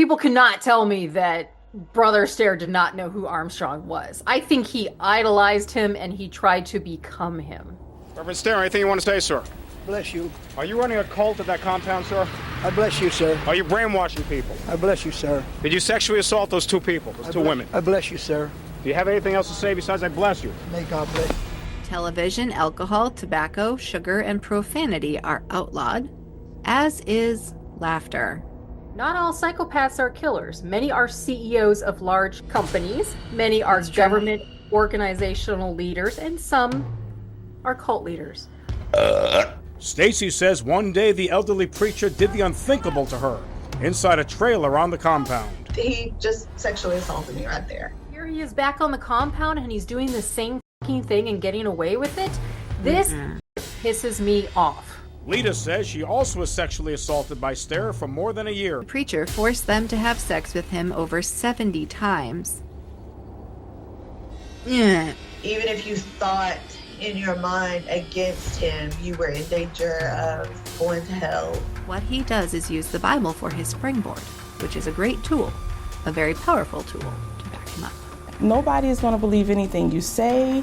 people cannot tell me that Brother Stair did not know who Armstrong was. I think he idolized him and he tried to become him. Reverend Stair, anything you want to say, sir? Bless you. Are you running a cult at that compound, sir? I bless you, sir. Are you brainwashing people? I bless you, sir. Did you sexually assault those two people, those two women? I bless you, sir. Do you have anything else to say besides I bless you? May God bless you. Television, alcohol, tobacco, sugar, and profanity are outlawed, as is laughter. Not all psychopaths are killers. Many are CEOs of large companies. Many are government organizational leaders, and some are cult leaders. Stacy says one day the elderly preacher did the unthinkable to her inside a trailer on the compound. He just sexually assaulted me right there. Here he is back on the compound and he's doing the same fucking thing and getting away with it. This pisses me off. Lita says she also was sexually assaulted by Stair for more than a year. The preacher forced them to have sex with him over 70 times. Even if you thought in your mind against him, you were in danger of going to hell. What he does is use the Bible for his springboard, which is a great tool, a very powerful tool to back him up. Nobody is going to believe anything you say.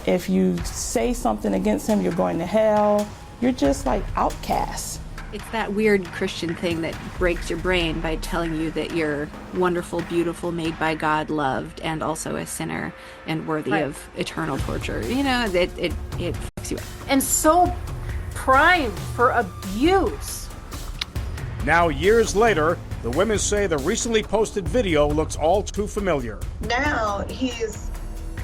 If you say something against him, you're going to hell. You're just like outcasts. It's that weird Christian thing that breaks your brain by telling you that you're wonderful, beautiful, made by God, loved, and also a sinner and worthy of eternal torture. You know, it fucks you up. And so primed for abuse. Now, years later, the women say the recently posted video looks all too familiar. Now he's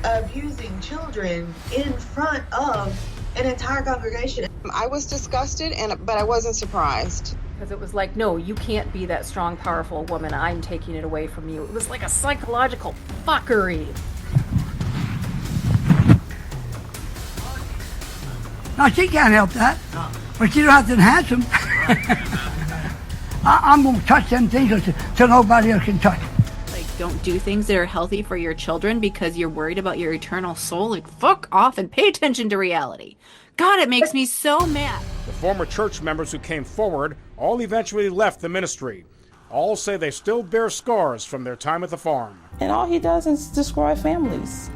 abusing children in front of an entire congregation. I was disgusted, but I wasn't surprised. Because it was like, no, you can't be that strong, powerful woman. I'm taking it away from you. It was like a psychological fuckery. Now, she can't help that, but she don't have to enhance them. I'm going to touch them things till nobody else can touch them. Like, don't do things that are healthy for your children because you're worried about your eternal soul. Like, fuck off and pay attention to reality. God, it makes me so mad. The former church members who came forward all eventually left the ministry. All say they still bear scars from their time at the farm. And all he does is destroy families.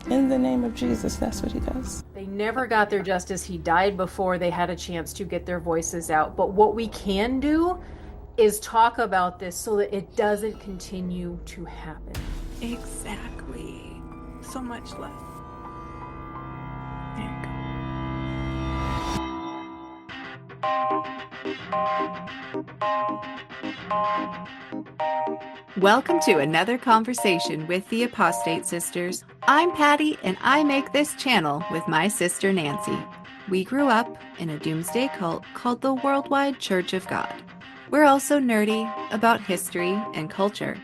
In the name of Jesus, that's what he does. They never got their justice. He died before they had a chance to get their voices out. But what we can do is talk about this so that it doesn't continue to happen. Exactly. So much love. There you go. Welcome to another conversation with the Apostate Sisters. I'm Patty, and I make this channel with my sister Nancy. We grew up in a doomsday cult called the Worldwide Church of God. We're also nerdy about history and culture,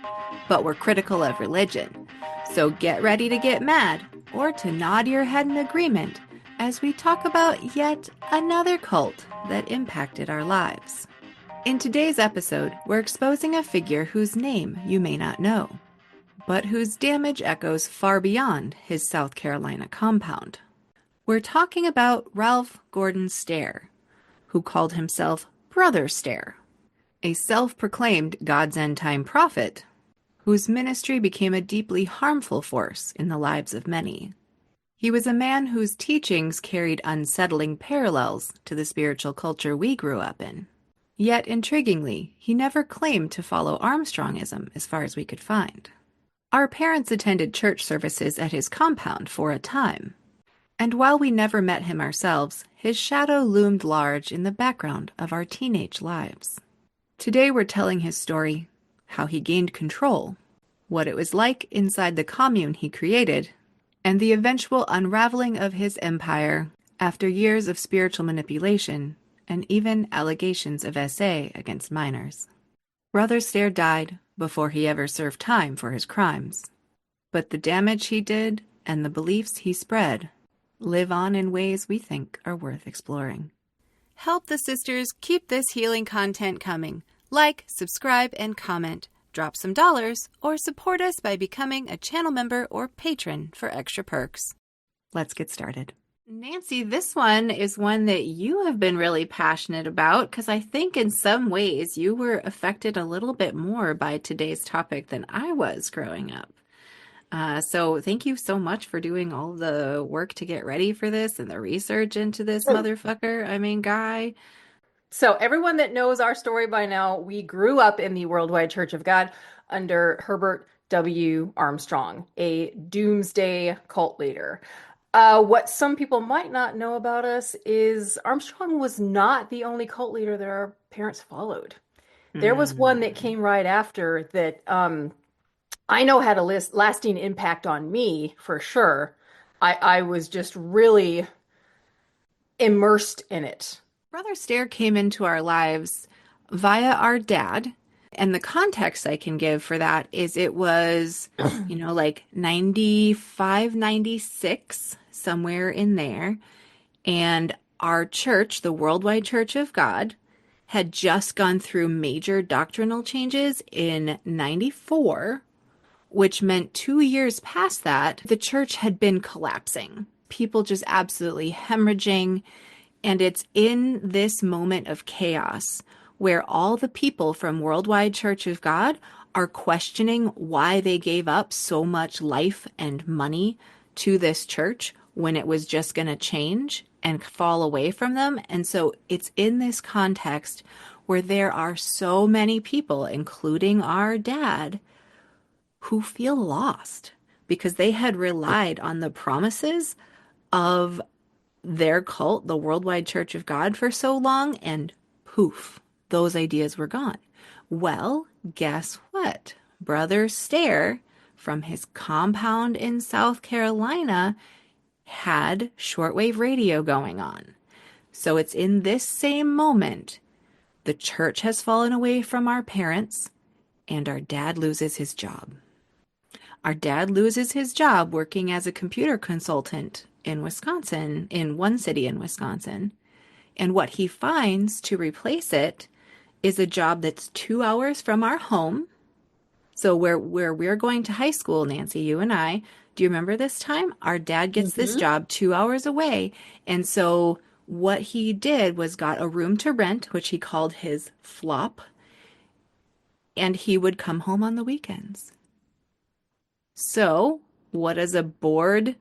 but we're critical of religion. So get ready to get mad or to nod your head in agreement as we talk about yet another cult that impacted our lives. In today's episode, we're exposing a figure whose name you may not know, but whose damage echoes far beyond his South Carolina compound. We're talking about Ralph Gordon Stair, who called himself Brother Stair, a self-proclaimed God's end-time prophet whose ministry became a deeply harmful force in the lives of many. He was a man whose teachings carried unsettling parallels to the spiritual culture we grew up in. Yet, intriguingly, he never claimed to follow Armstrongism as far as we could find. Our parents attended church services at his compound for a time, and while we never met him ourselves, his shadow loomed large in the background of our teenage lives. Today we're telling his story, how he gained control, what it was like inside the commune he created, and the eventual unraveling of his empire after years of spiritual manipulation and even allegations of SA against minors. Brother Stair died before he ever served time for his crimes, but the damage he did and the beliefs he spread live on in ways we think are worth exploring. Help the sisters keep this healing content coming. Like, subscribe, and comment. Drop some dollars, or support us by becoming a channel member or patron for extra perks. Let's get started. Nancy, this one is one that you have been really passionate about because I think in some ways you were affected a little bit more by today's topic than I was growing up. So thank you so much for doing all the work to get ready for this and the research into this motherfucker. I mean, guy. So, everyone that knows our story by now, we grew up in the Worldwide Church of God under Herbert W. Armstrong, a doomsday cult leader. What some people might not know about us is Armstrong was not the only cult leader that our parents followed. There was one that came right after that I know had a lasting impact on me for sure. I was just really immersed in it. Brother Stair came into our lives via our dad. And the context I can give for that is it was, like 95, 96, somewhere in there. And our church, the Worldwide Church of God, had just gone through major doctrinal changes in 94, which meant 2 years past that, the church had been collapsing. People just absolutely hemorrhaging. And it's in this moment of chaos where all the people from Worldwide Church of God are questioning why they gave up so much life and money to this church when it was just going to change and fall away from them. And so it's in this context where there are so many people, including our dad, who feel lost because they had relied on the promises of their cult, the Worldwide Church of God, for so long, and poof, those ideas were gone. Well, guess what? Brother Stair, from his compound in South Carolina, had shortwave radio going on. So it's in this same moment the church has fallen away from our parents, and our dad loses his job. Our dad loses his job working as a computer consultant in Wisconsin, in one city in Wisconsin. And what he finds to replace it is a job that's 2 hours from our home. So where we're going to high school, Nancy, you and I, do you remember this time? Our dad gets this job 2 hours away. And so what he did was got a room to rent, which he called his flop. And he would come home on the weekends. So what does a bored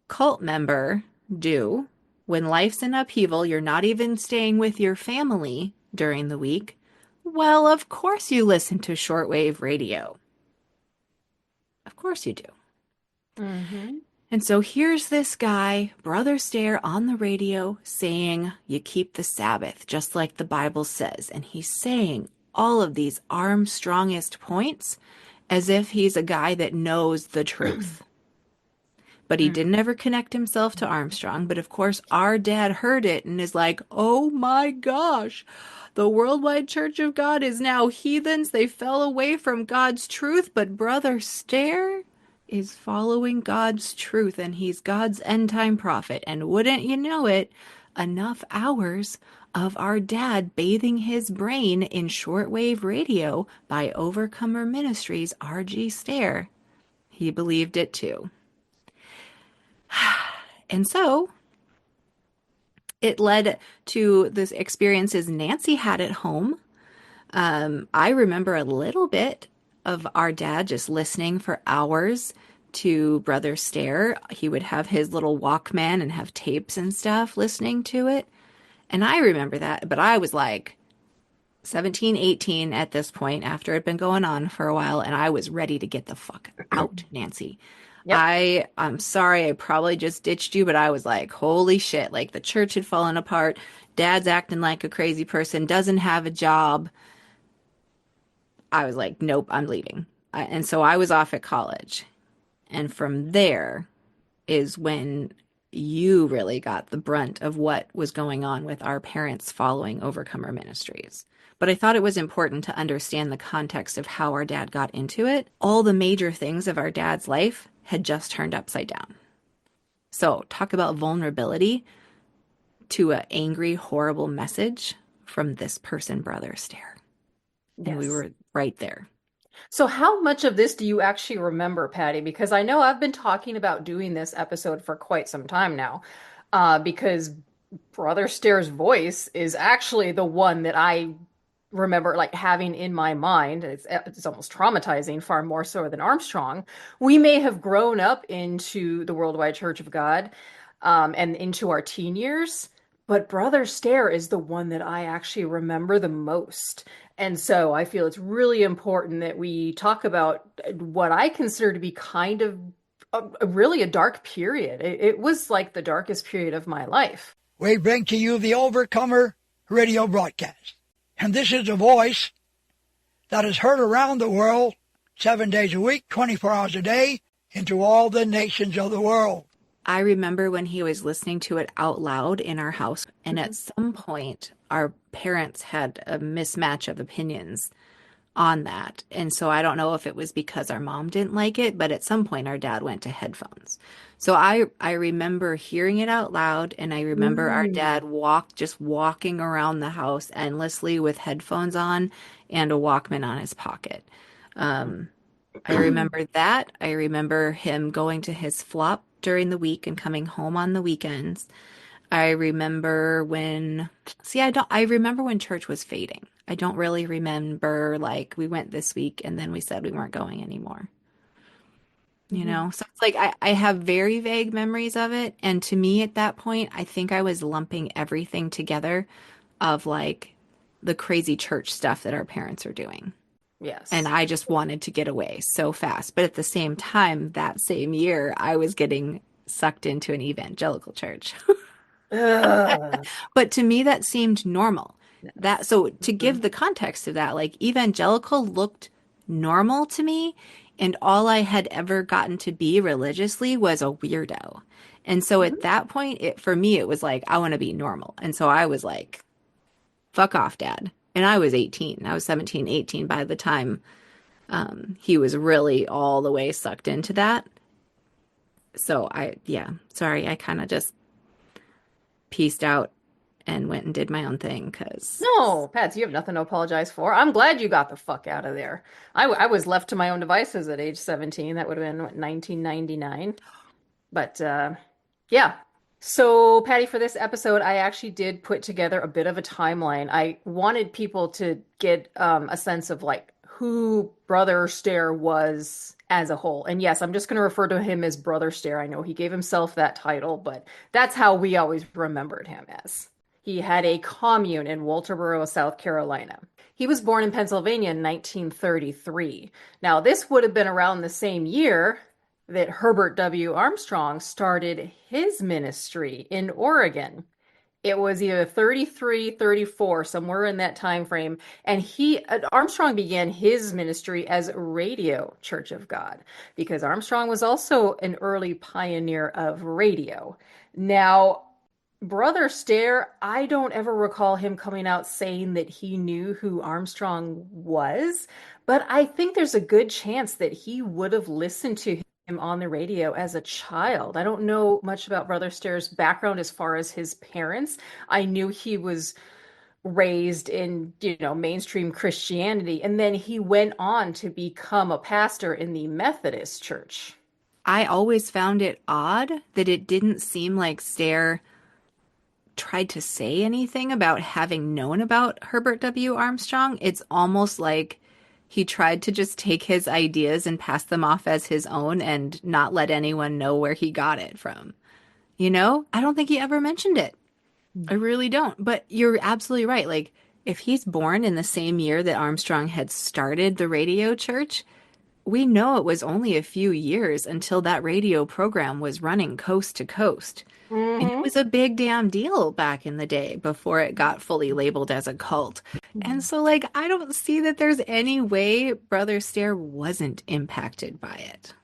cult member do when life's in upheaval? You're not even staying with your family during the week. Well, of course you listen to shortwave radio. Of course you do. Mm-hmm. And so here's this guy, Brother Stair, on the radio saying you keep the Sabbath, just like the Bible says. And he's saying all of these Armstrongist points as if he's a guy that knows the truth. But he didn't ever connect himself to Armstrong. But of course, our dad heard it and is like, oh my gosh, the Worldwide Church of God is now heathens. They fell away from God's truth. But Brother Stair is following God's truth, and he's God's end time prophet. And wouldn't you know it, enough hours of our dad bathing his brain in shortwave radio by Overcomer Ministries' R.G. Stair, he believed it too. And so it led to the experiences Nancy had at home. I remember a little bit of our dad just listening for hours to Brother Stair. He would have his little Walkman and have tapes and stuff listening to it. And I remember that, but I was like 17, 18 at this point after it had been going on for a while, and I was ready to get the fuck out, Nancy. Yep. I'm sorry, I probably just ditched you, but I was like, holy shit, like the church had fallen apart. Dad's acting like a crazy person, doesn't have a job. I was like, nope, I'm leaving. And so I was off at college. And from there is when you really got the brunt of what was going on with our parents following Overcomer Ministries. But I thought it was important to understand the context of how our dad got into it. All the major things of our dad's life had just turned upside down. So talk about vulnerability to an angry, horrible message from this person, Brother Stair. Yes. And we were right there. So how much of this do you actually remember, Patty? Because I know I've been talking about doing this episode for quite some time now. because Brother Stair's voice is actually the one that I remember like having in my mind. It's almost traumatizing, far more so than Armstrong. We may have grown up into the Worldwide Church of God, and into our teen years, but Brother Stair is the one that I actually remember the most. And so I feel it's really important that we talk about what I consider to be kind of really a dark period. It was like the darkest period of my life. We bring to you the Overcomer radio broadcast. And this is a voice that is heard around the world 7 days a week, 24 hours a day, into all the nations of the world. I remember when he was listening to it out loud in our house, and at some point, our parents had a mismatch of opinions on that. And so I don't know if it was because our mom didn't like it, but at some point, our dad went to headphones. So I remember hearing it out loud, and I remember our dad just walking around the house endlessly with headphones on and a Walkman on his pocket. I remember that. I remember him going to his flop during the week and coming home on the weekends. I remember I remember when church was fading. I don't really remember, like, we went this week and then we said we weren't going anymore. You know, so it's like I have very vague memories of it. And to me at that point, I think I was lumping everything together of like the crazy church stuff that our parents are doing. Yes. And I just wanted to get away so fast. But at the same time, that same year, I was getting sucked into an evangelical church. But to me, that seemed normal. So to give the context of that, like evangelical looked normal to me. And all I had ever gotten to be religiously was a weirdo. And so at that point, for me, it was like, I want to be normal. And so I was like, fuck off, Dad. And I was 18. I was 17, 18 by the time he was really all the way sucked into that. So sorry, I kind of just pieced out and went and did my own thing because... No, Pats, you have nothing to apologize for. I'm glad you got the fuck out of there. I was left to my own devices at age 17. That would have been, 1999. But, yeah. So, Patty, for this episode, I actually did put together a bit of a timeline. I wanted people to get a sense of, like, who Brother Stair was as a whole. And yes, I'm just going to refer to him as Brother Stair. I know he gave himself that title, but that's how we always remembered him as. He had a commune in Walterboro, South Carolina. He was born in Pennsylvania in 1933. Now, this would have been around the same year that Herbert W. Armstrong started his ministry in Oregon. It was either 33, 34, somewhere in that time frame. And Armstrong began his ministry as Radio Church of God, because Armstrong was also an early pioneer of radio. Now, Brother Stair, I don't ever recall him coming out saying that he knew who Armstrong was, but I think there's a good chance that he would have listened to him on the radio as a child. I don't know much about Brother Stair's background as far as his parents. I knew he was raised in, mainstream Christianity, and then he went on to become a pastor in the Methodist Church. I always found it odd that it didn't seem like Stair tried to say anything about having known about Herbert W. Armstrong. It's almost like he tried to just take his ideas and pass them off as his own and not let anyone know where he got it from. I don't think he ever mentioned it. I really don't. But you're absolutely right. Like, if he's born in the same year that Armstrong had started the radio church, we know it was only a few years until that radio program was running coast to coast. And it was a big damn deal back in the day before it got fully labeled as a cult. And so, like, I don't see that there's any way Brother Stair wasn't impacted by it.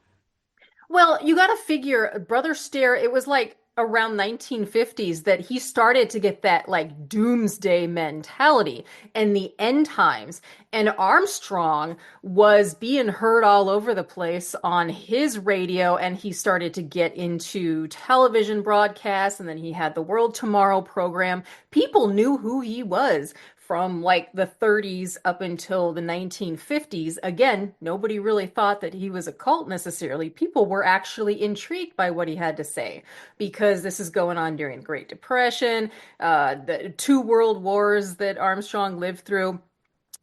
Well, you got to figure Brother Stair, it was like around 1950s that he started to get that like doomsday mentality and the end times. And Armstrong was being heard all over the place on his radio, and he started to get into television broadcasts, and then he had the World Tomorrow program. People knew who he was from like the 30s up until the 1950s. Again, nobody really thought that he was a cult necessarily. People were actually intrigued by what he had to say because this is going on during the Great Depression, the two world wars that Armstrong lived through.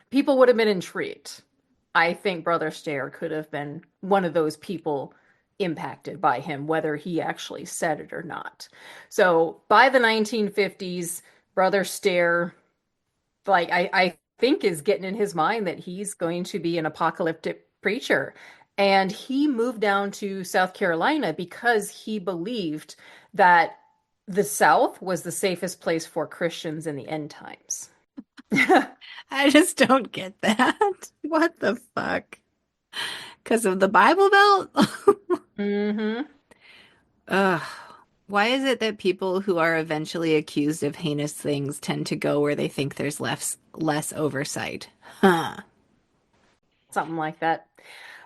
People would have been intrigued. I think Brother Stair could have been one of those people impacted by him, whether he actually said it or not. So by the 1950s, Brother Stair, like I think, is getting in his mind that he's going to be an apocalyptic preacher. And he moved down to South Carolina because he believed that the South was the safest place for Christians in the end times. I just don't get that. What the fuck? Because of the Bible Belt? Mm-hmm. Ugh. Why is it that people who are eventually accused of heinous things tend to go where they think there's less oversight? Huh. Something like that.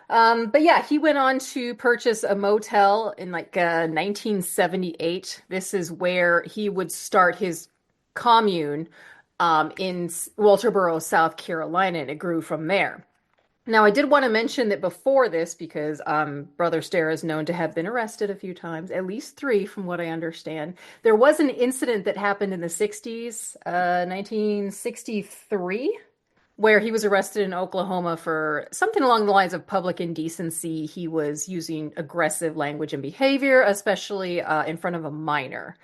But yeah, he went on to purchase a motel in like 1978. This is where he would start his commune in Walterboro, South Carolina, and it grew from there. Now, I did want to mention that before this, because Brother Stair is known to have been arrested a few times, at least three, from what I understand. There was an incident that happened in the 60s, 1963, where he was arrested in Oklahoma for something along the lines of public indecency. He was using aggressive language and behavior, especially in front of a minor.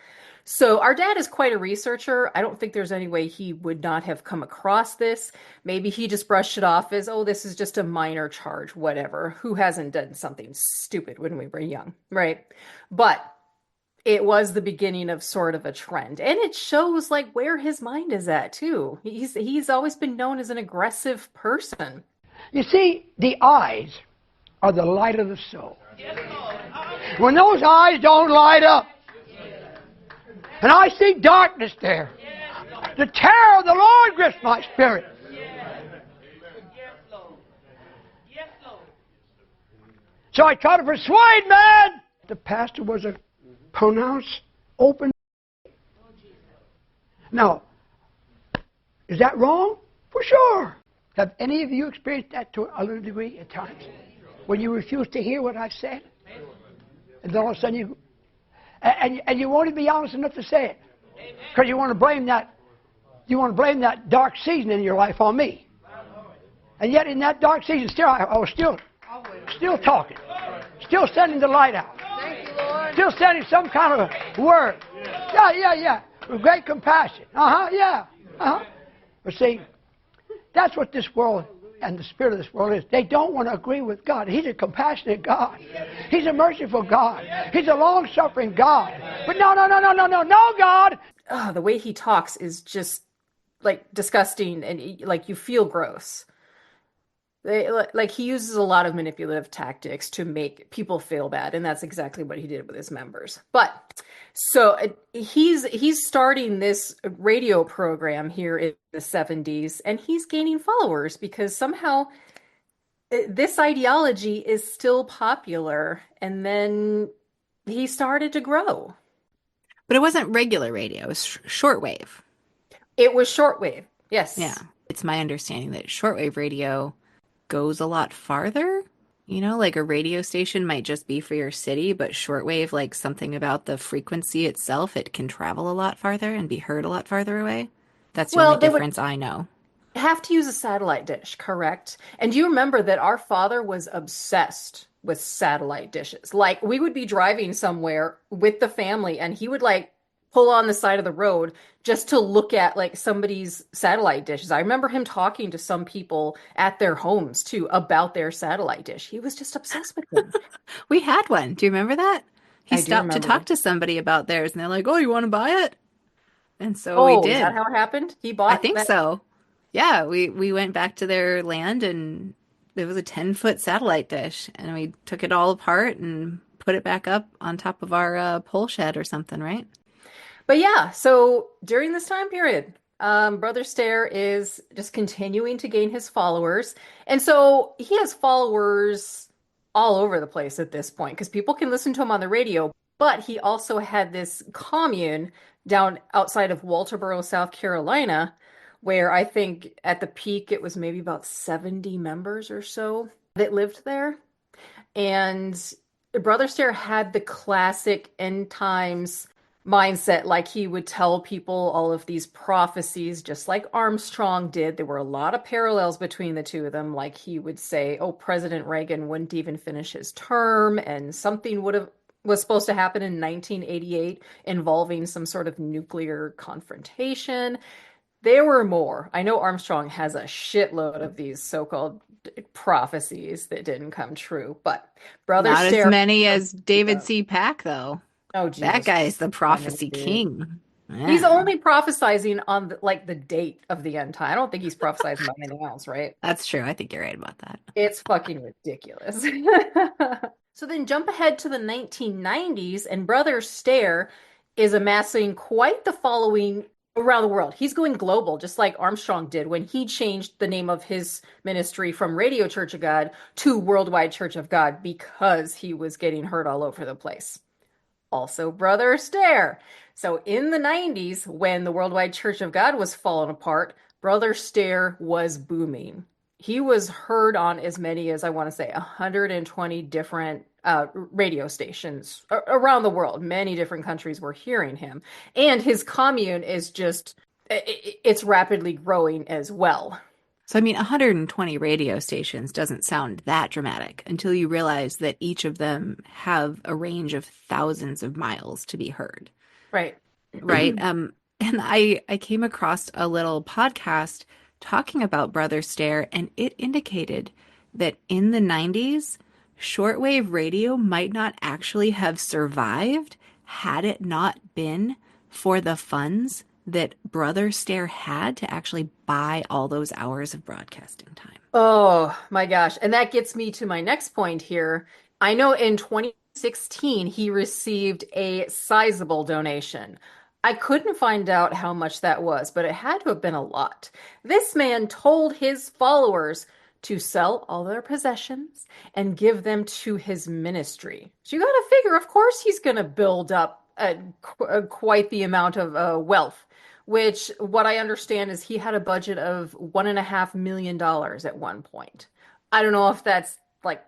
So our dad is quite a researcher. I don't think there's any way he would not have come across this. Maybe he just brushed it off as, oh, this is just a minor charge, whatever. Who hasn't done something stupid when we were young, right? But it was the beginning of sort of a trend. And it shows like where his mind is at too. He's always been known as an aggressive person. You see, the eyes are the light of the soul. When those eyes don't light up, and I see darkness there, the terror of the Lord grips my spirit. So I try to persuade man. The pastor was a pronounced open. Now, is that wrong? For sure. Have any of you experienced that to a little degree at times? When you refuse to hear what I've said? And then all of a sudden you... And you won't even be honest enough to say it. Because you want to blame that dark season in your life on me. And yet in that dark season, I was still talking. Still sending the light out. Still sending some kind of a word. Yeah. With great compassion. Yeah. But see, that's what this world and the spirit of this world is. They don't want to agree with God. He's a compassionate God. He's a merciful God. He's a long-suffering God. But no, God! Oh, the way he talks is just like disgusting, and like you feel gross. Like he uses a lot of manipulative tactics to make people feel bad, and that's exactly what he did with his members. But so he's starting this radio program here in the 70s, and he's gaining followers because somehow this ideology is still popular, and then he started to grow. But it wasn't regular radio, it was shortwave. It was shortwave, yes. Yeah. It's my understanding that shortwave radio goes a lot farther. You know, like a radio station might just be for your city, but shortwave, like something about the frequency itself, it can travel a lot farther and be heard a lot farther away. That's the only difference I know. Have to use a satellite dish, correct? And do you remember that our father was obsessed with satellite dishes? Like we would be driving somewhere with the family and he would like pull on the side of the road just to look at like somebody's satellite dishes. I remember him talking to some people at their homes too about their satellite dish. He was just obsessed with them. We had one. Do you remember that? He I stopped to talk to somebody about theirs and they're like, oh, you want to buy it? And so we did. Is that how it happened? He bought I think so. Yeah, we went back to their land and there was a 10-foot satellite dish and we took it all apart and put it back up on top of our pole shed or something, right? But yeah, so during this time period, Brother Stair is just continuing to gain his followers. And so he has followers all over the place at this point because people can listen to him on the radio. But he also had this commune down outside of Walterboro, South Carolina, where I think at the peak it was maybe about 70 members or so that lived there. And Brother Stair had the classic end times mindset, like he would tell people all of these prophecies, just like Armstrong did. There were a lot of parallels between the two of them. Like he would say, oh, President Reagan wouldn't even finish his term, and something was supposed to happen in 1988 involving some sort of nuclear confrontation. There were more. I know Armstrong has a shitload of these so-called prophecies that didn't come true, but Brother Not as Stair, many as David C. Pack, though. oh That Jesus guy is the Christ, I mean, prophecy dude. king. He's Yeah, only prophesizing on the date of the end time. I don't think he's prophesizing about anything else, right? that's true. I think you're right about that. It's fucking ridiculous. So then jump ahead to the 1990s, and Brother Stair is amassing quite the following around the world. He's going global, just like Armstrong did when he changed the name of his ministry from Radio Church of God to Worldwide Church of God because he was getting heard all over the place. Also, Brother Stair. So in the 90s, when the Worldwide Church of God was falling apart, Brother Stair was booming. He was heard on as many as, I want to say, 120 different radio stations around the world. Many different countries were hearing him. And his commune is just, it's rapidly growing as well. So, I mean, 120 radio stations doesn't sound that dramatic until you realize that each of them have a range of thousands of miles to be heard. Right. Right. And I came across a little podcast talking about Brother Stair, and it indicated that in the 90s, shortwave radio might not actually have survived had it not been for the funds that Brother Stair had to actually buy all those hours of broadcasting time. Oh my gosh. And that gets me to my next point here. I know in 2016 he received a sizable donation. I couldn't find out how much that was, but it had to have been a lot. This man told his followers to sell all their possessions and give them to his ministry. So you got to figure, of course, he's going to build up quite the amount of wealth, which what I understand is he had a budget of $1.5 million at one point. I don't know if that's like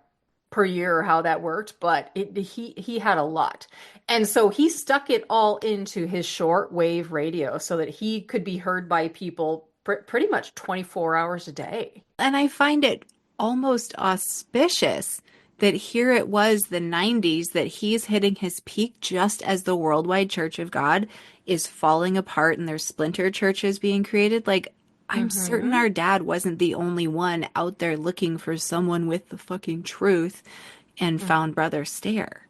per year or how that worked, but he had a lot. And so he stuck it all into his short wave radio so that he could be heard by people pretty much 24 hours a day. And I find it almost auspicious that here it was the 90s that he's hitting his peak just as the Worldwide Church of God is falling apart and there's splinter churches being created. Like, I'm certain our dad wasn't the only one out there looking for someone with the fucking truth and found Brother Stair.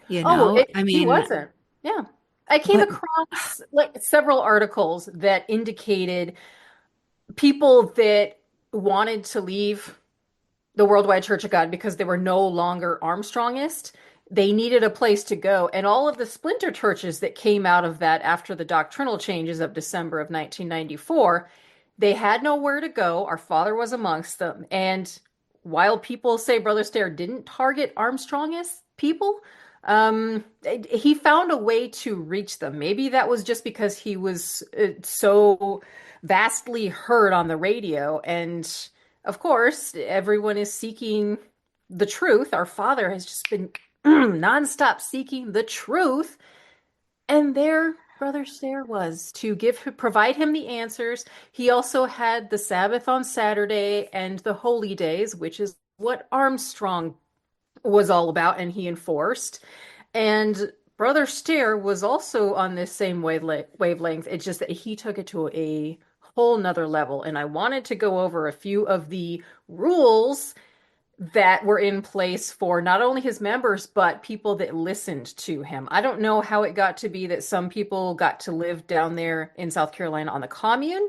You know, He wasn't. Yeah. I came across like several articles that indicated people that wanted to leave the Worldwide Church of God because they were no longer Armstrongist. They needed a place to go. And all of the splinter churches that came out of that after the doctrinal changes of December of 1994, they had nowhere to go. Our father was amongst them. And while people say Brother Stair didn't target Armstrongist people, he found a way to reach them. Maybe that was just because he was so vastly heard on the radio. And of course, everyone is seeking the truth. Our father has just been nonstop seeking the truth. And there Brother Stair was to provide him the answers. He also had the Sabbath on Saturday and the holy days, which is what Armstrong was all about and he enforced. And Brother Stair was also on this same wavelength. It's just that he took it to a whole nother level. And I wanted to go over a few of the rules that were in place for not only his members, but people that listened to him. I don't know how it got to be that some people got to live down there in South Carolina on the commune,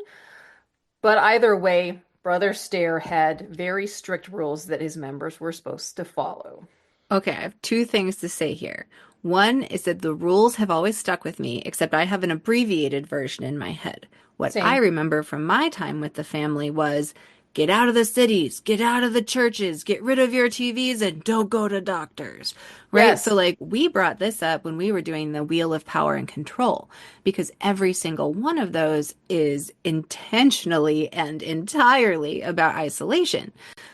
but either way, Brother Stair had very strict rules that his members were supposed to follow. Okay, I have two things to say here. One is that the rules have always stuck with me, except I have an abbreviated version in my head. What Same. I remember from my time with the family was get out of the cities, get out of the churches, get rid of your TVs, and don't go to doctors. Right? Yes. So, like, we brought this up when we were doing the Wheel of Power and Control, because every single one of those is intentionally and entirely about isolation.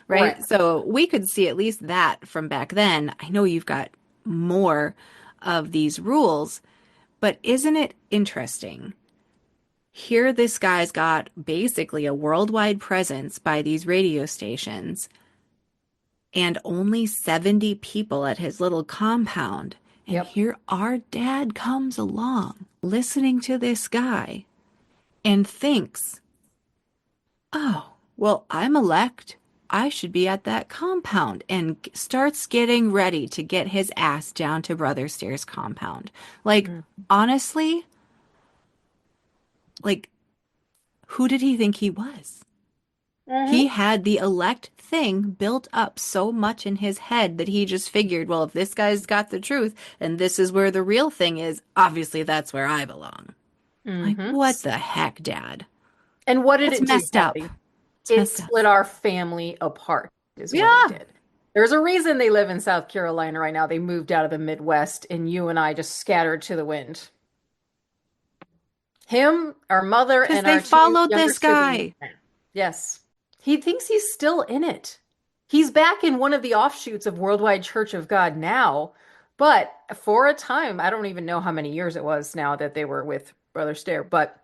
Right? Right. So, we could see at least that from back then. I know you've got more of these rules, but isn't it interesting? Here, this guy's got basically a worldwide presence by these radio stations and only 70 people at his little compound. And Yep. here our dad comes along listening to this guy and thinks, oh, well, I'm elect. I should be at that compound, and starts getting ready to get his ass down to Brother Stair's compound. Like, honestly, like, who did he think he was? He had the elect thing built up so much in his head that he just figured, well, if this guy's got the truth and this is where the real thing is, obviously that's where I belong. Like, what the heck, Dad? And what did That's it do, messed up. Patty? It's It messed up. split our family apart, is what Yeah. it did. There's a reason they live in South Carolina right now. They moved out of the Midwest, and you and I just scattered to the wind. Him, our mother, Because and they our two followed younger this guy. siblings. Yes. He thinks he's still in it. He's back in one of the offshoots of Worldwide Church of God now, but for a time, I don't even know how many years it was now that they were with Brother Stair, but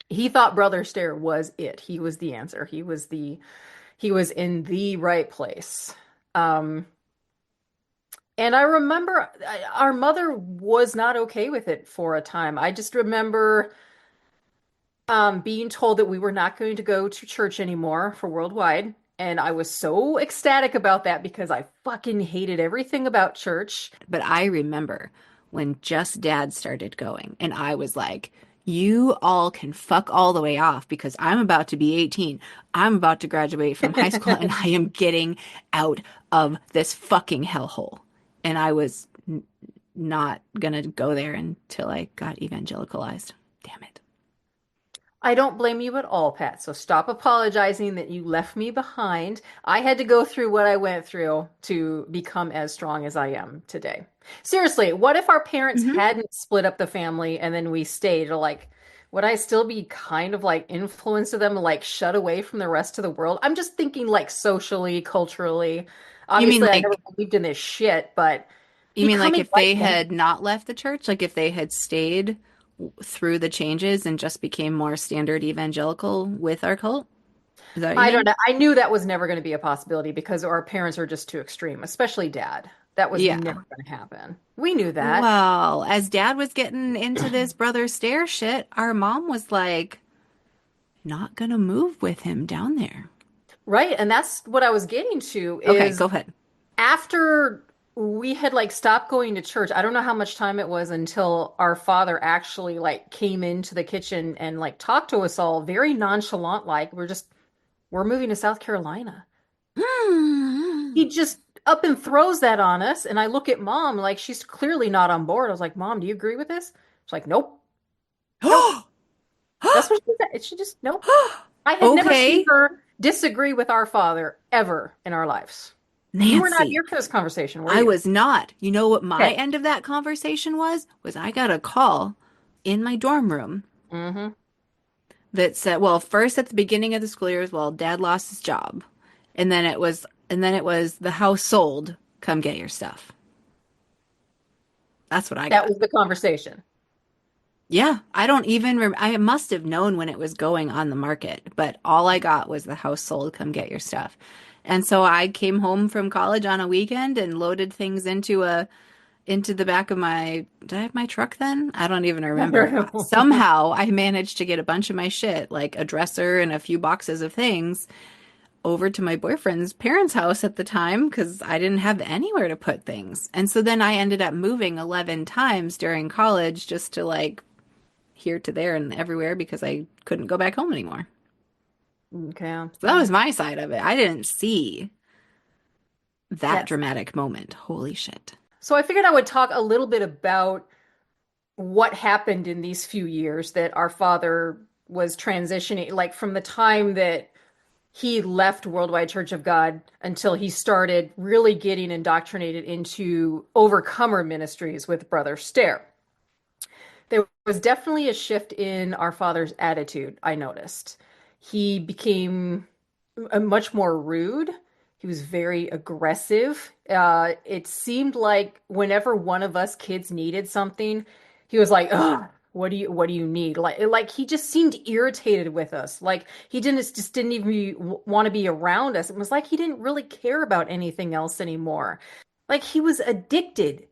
he thought Brother Stair was it. He was the answer. He was in the right place. Um, and I remember our mother was not okay with it for a time. I just remember being told that we were not going to go to church anymore for Worldwide. And I was so ecstatic about that because I fucking hated everything about church. But I remember when Just Dad started going, and I was like, you all can fuck all the way off because I'm about to be 18. I'm about to graduate from high school and I am getting out of this fucking hellhole. And I was not gonna go there until I got evangelicalized. Damn it. I don't blame you at all, Pat. So stop apologizing that you left me behind. I had to go through what I went through to become as strong as I am today. Seriously, what if our parents hadn't split up the family and then we stayed? Or like, would I still be kind of like influenced to them, like shut away from the rest of the world? I'm just thinking like socially, culturally. You mean Obviously, I never like believed in this shit, but you mean like becoming if they like them. had not left the church, like if they had stayed through the changes and just became more standard evangelical with our cult? Is that what you I don't mean? know. I knew that was never going to be a possibility because our parents are just too extreme, especially dad. That was Yeah. never going to happen. We knew that. Well, as Dad was getting into this Brother Stair shit, our mom was like, not gonna move with him down there. Right. And that's what I was getting to Okay, is go ahead. after we had like stopped going to church, I don't know how much time it was until our father actually like came into the kitchen and like talked to us all very nonchalant, like we're moving to South Carolina. He just up and throws that on us. And I look at mom like she's clearly not on board. I was like, Mom, do you agree with this? She's like, nope. Nope. That's what she said. She just, nope. I had never seen Okay, her disagree with our father ever in our lives. You were not Nancy, here for this conversation, were I you? was not. You know what my Okay. end of that conversation was? Was I got a call in my dorm room Mm-hmm. that said, well, first at the beginning of the school year, well, Dad lost his job. And then it was the house sold. Come get your stuff. That's what I That got. was the conversation. Yeah, I don't even I must have known when it was going on the market, but all I got was the house sold, come get your stuff. And so I came home from college on a weekend and loaded things into the back of my did I have my truck then? I don't even I don't remember. know. Somehow I managed to get a bunch of my shit, like a dresser and a few boxes of things, over to my boyfriend's parents' house at the time because I didn't have anywhere to put things. And so then I ended up moving 11 times during college just to like here to there and everywhere because I couldn't go back home anymore. Okay. So that was my side of it. I didn't see that Yes. dramatic moment. Holy shit. So I figured I would talk a little bit about what happened in these few years that our father was transitioning, like from the time that he left Worldwide Church of God until he started really getting indoctrinated into overcomer ministries with Brother Stair. There was definitely a shift in our father's attitude, I noticed. He became much more rude. He was very aggressive. It seemed like whenever one of us kids needed something, he was like, "Ugh, what do you need?" Like he just seemed irritated with us. Like he didn't even want to be around us. It was like he didn't really care about anything else anymore. Like he was addicted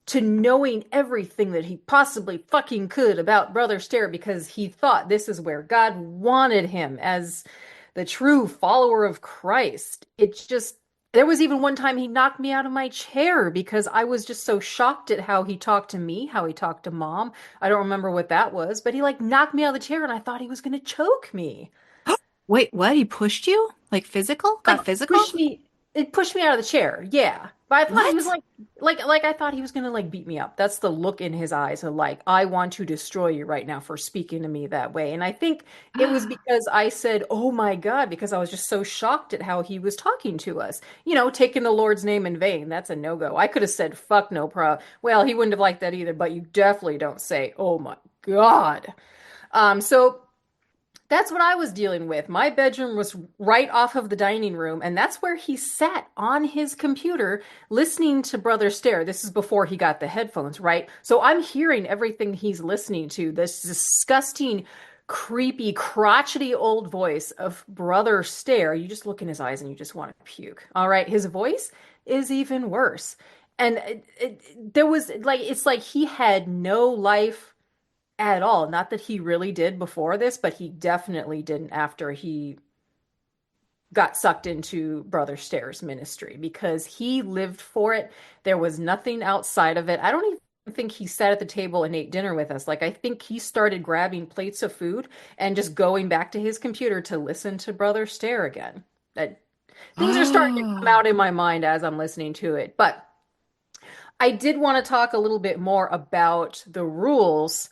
to knowing everything that he possibly fucking could about Brother Stair because he thought this is where God wanted him as the true follower of Christ. It's just, there was even one time he knocked me out of my chair because I was just so shocked at how he talked to me, how he talked to mom. I don't remember what that was, but he like knocked me out of the chair and I thought he was going to choke me. Wait, what? He pushed you? Like physical? Like Got physical? it pushed me out of the chair, yeah, but I thought he was What? like I thought he was gonna like beat me up. That's the look in his eyes of like, I want to destroy you right now for speaking to me that way. And I think it was because I said, oh my God, because I was just so shocked at how he was talking to us, taking the Lord's name in vain. That's a no-go. I could have said fuck, no problem. Well, he wouldn't have liked that either, but you definitely don't say oh my God. So that's what I was dealing with. My bedroom was right off of the dining room, and that's where he sat on his computer listening to Brother Stair. This is before he got the headphones, right? So I'm hearing everything he's listening to, this disgusting, creepy, crotchety old voice of Brother Stair. You just look in his eyes and you just want to puke. All right, his voice is even worse. And there was like, it's like he had no life at all. Not that he really did before this, but he definitely didn't after he got sucked into Brother Stair's ministry because he lived for it. There was nothing outside of it. I don't even think he sat at the table and ate dinner with us. Like, I think he started grabbing plates of food and just going back to his computer to listen to Brother Stair again. That things are starting to come Oh. out in my mind as I'm listening to it. But I did want to talk a little bit more about the rules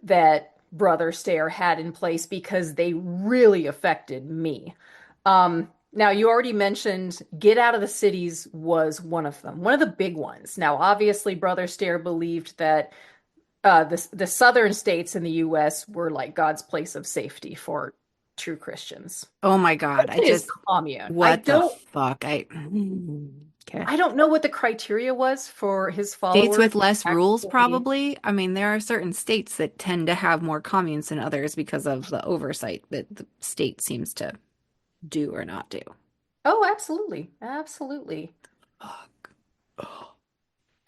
that Brother Stair had in place because they really affected me. Now, you already mentioned get out of the cities was one of them, one of the big ones. Now, obviously, Brother Stair believed that the southern states in the U.S. were like God's place of safety for true Christians. Oh my God. I It is just, commune. I what the don't fuck? Okay. I don't know what the criteria was for his States followers with less rules, actually. probably. I mean, there are certain states that tend to have more communes than others because of the oversight that the state seems to do or not do. Oh, absolutely. Absolutely. Fuck.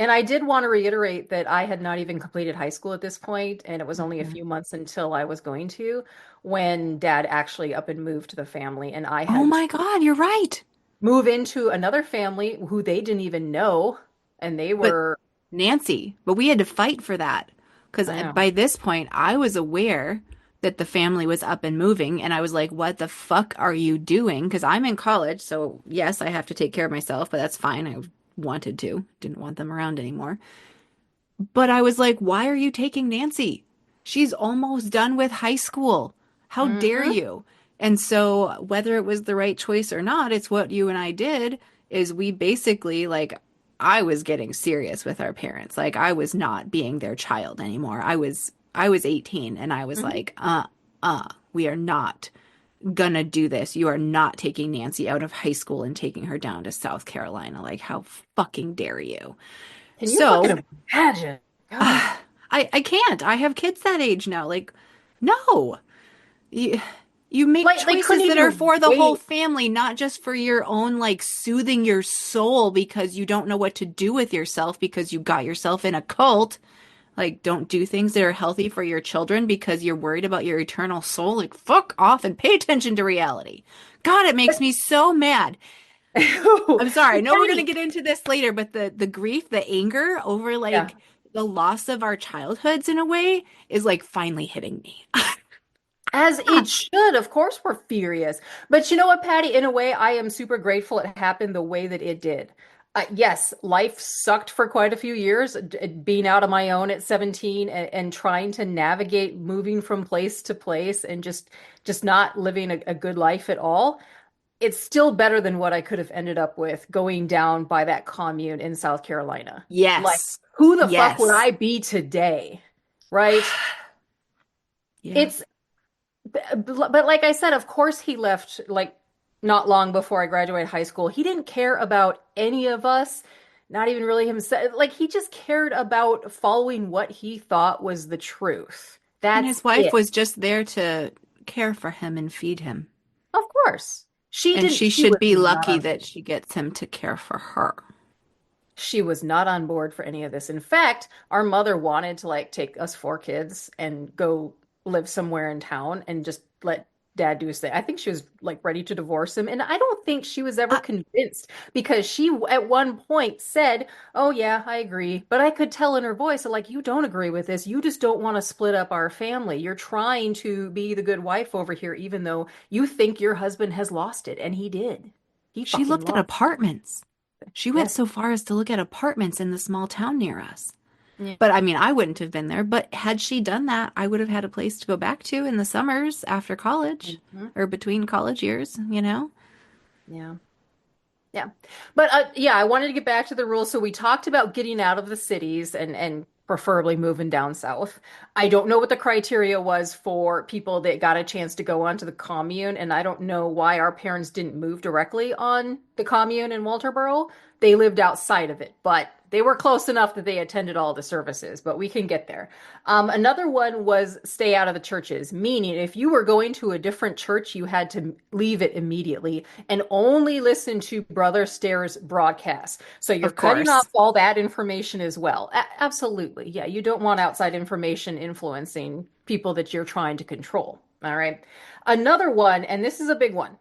And I did want to reiterate that I had not even completed high school at this point, and it was only a Mhm. few months until I was going to when dad actually up and moved the family, and I Oh had to my God, you're right. move into another family who they didn't even know, and they But were, Nancy, but we had to fight for that because I know. by this point I was aware that the family was up and moving, and I was like, what the fuck are you doing? Because I'm in college, so yes, I have to take care of myself, but that's fine. I wanted to, didn't want them around anymore. But I was like, why are you taking Nancy? She's almost done with high school. How dare Hmm. you? And so, whether it was the right choice or not, it's what you and I did is we basically like I was getting serious with our parents. Like I was not being their child anymore. I was 18 and I was Hmm. like, we are not gonna do this. You are not taking Nancy out of high school and taking her down to South Carolina. Like, how fucking dare you? Can you So, fucking imagine? God. I can't. I have kids that age now. Like, no. You, you make Like they couldn't choices that are even for the whole wait. family, not just for your own, like, soothing your soul because you don't know what to do with yourself because you got yourself in a cult. Like, don't do things that are healthy for your children because you're worried about your eternal soul. Like, fuck off and pay attention to reality. God, it makes me so mad. I'm sorry. I know we're gonna Patty. get into this later, but the grief, the anger over Yeah. like the loss of our childhoods in a way is like finally hitting me. As it should. Of course, we're furious. But you know what, Patty? In a way, I am super grateful it happened the way that it did. Yes, life sucked for quite a few years, being out on my own at 17 and trying to navigate moving from place to place and just not living a good life at all. it's still better than what I could have ended up with going down by that commune in South Carolina. Like, Yes. who the fuck would Yes. I be today? Right? Yeah. It's, but like I said, of course he left like not long before I graduated high school. He didn't care about any of us, not even really himself. Like, he just cared about following what he thought was the truth. And That's his wife it. was just there to care for him and feed him. Of course. She And didn't, she she should was be not lucky on that she gets him to care for her. she was not on board for any of this. In fact, our mother wanted to like take us four kids and go live somewhere in town and just let dad do his thing. I think she was like ready to divorce him. And I don't think she was ever Uh, convinced because she at one point said, "Oh, yeah, I agree." But I could tell in her voice, like, you don't agree with this. You just don't want to split up our family. You're trying to be the good wife over here, even though you think your husband has lost it. And he did. He she fucking looked at lost apartments. She it. went Yes. so far as to look at apartments in the small town near us. Yeah. But I mean, I wouldn't have been there. But had she done that, I would have had a place to go back to in the summers after college Mhm. or between college years, you know? Yeah. Yeah. But yeah, I wanted to get back to the rules. So we talked about getting out of the cities and preferably moving down south. I don't know what the criteria was for people that got a chance to go onto the commune, and I don't know why our parents didn't move directly on the commune in Walterboro. They lived outside of it, but they were close enough that they attended all the services, but we can get there. Another one was stay out of the churches, meaning if you were going to a different church, you had to leave it immediately and only listen to Brother Stair's broadcast. So you're Of cutting off course. all that information as well. Absolutely. Yeah, you don't want outside information influencing people that you're trying to control. All right. Another one, and this is a big one,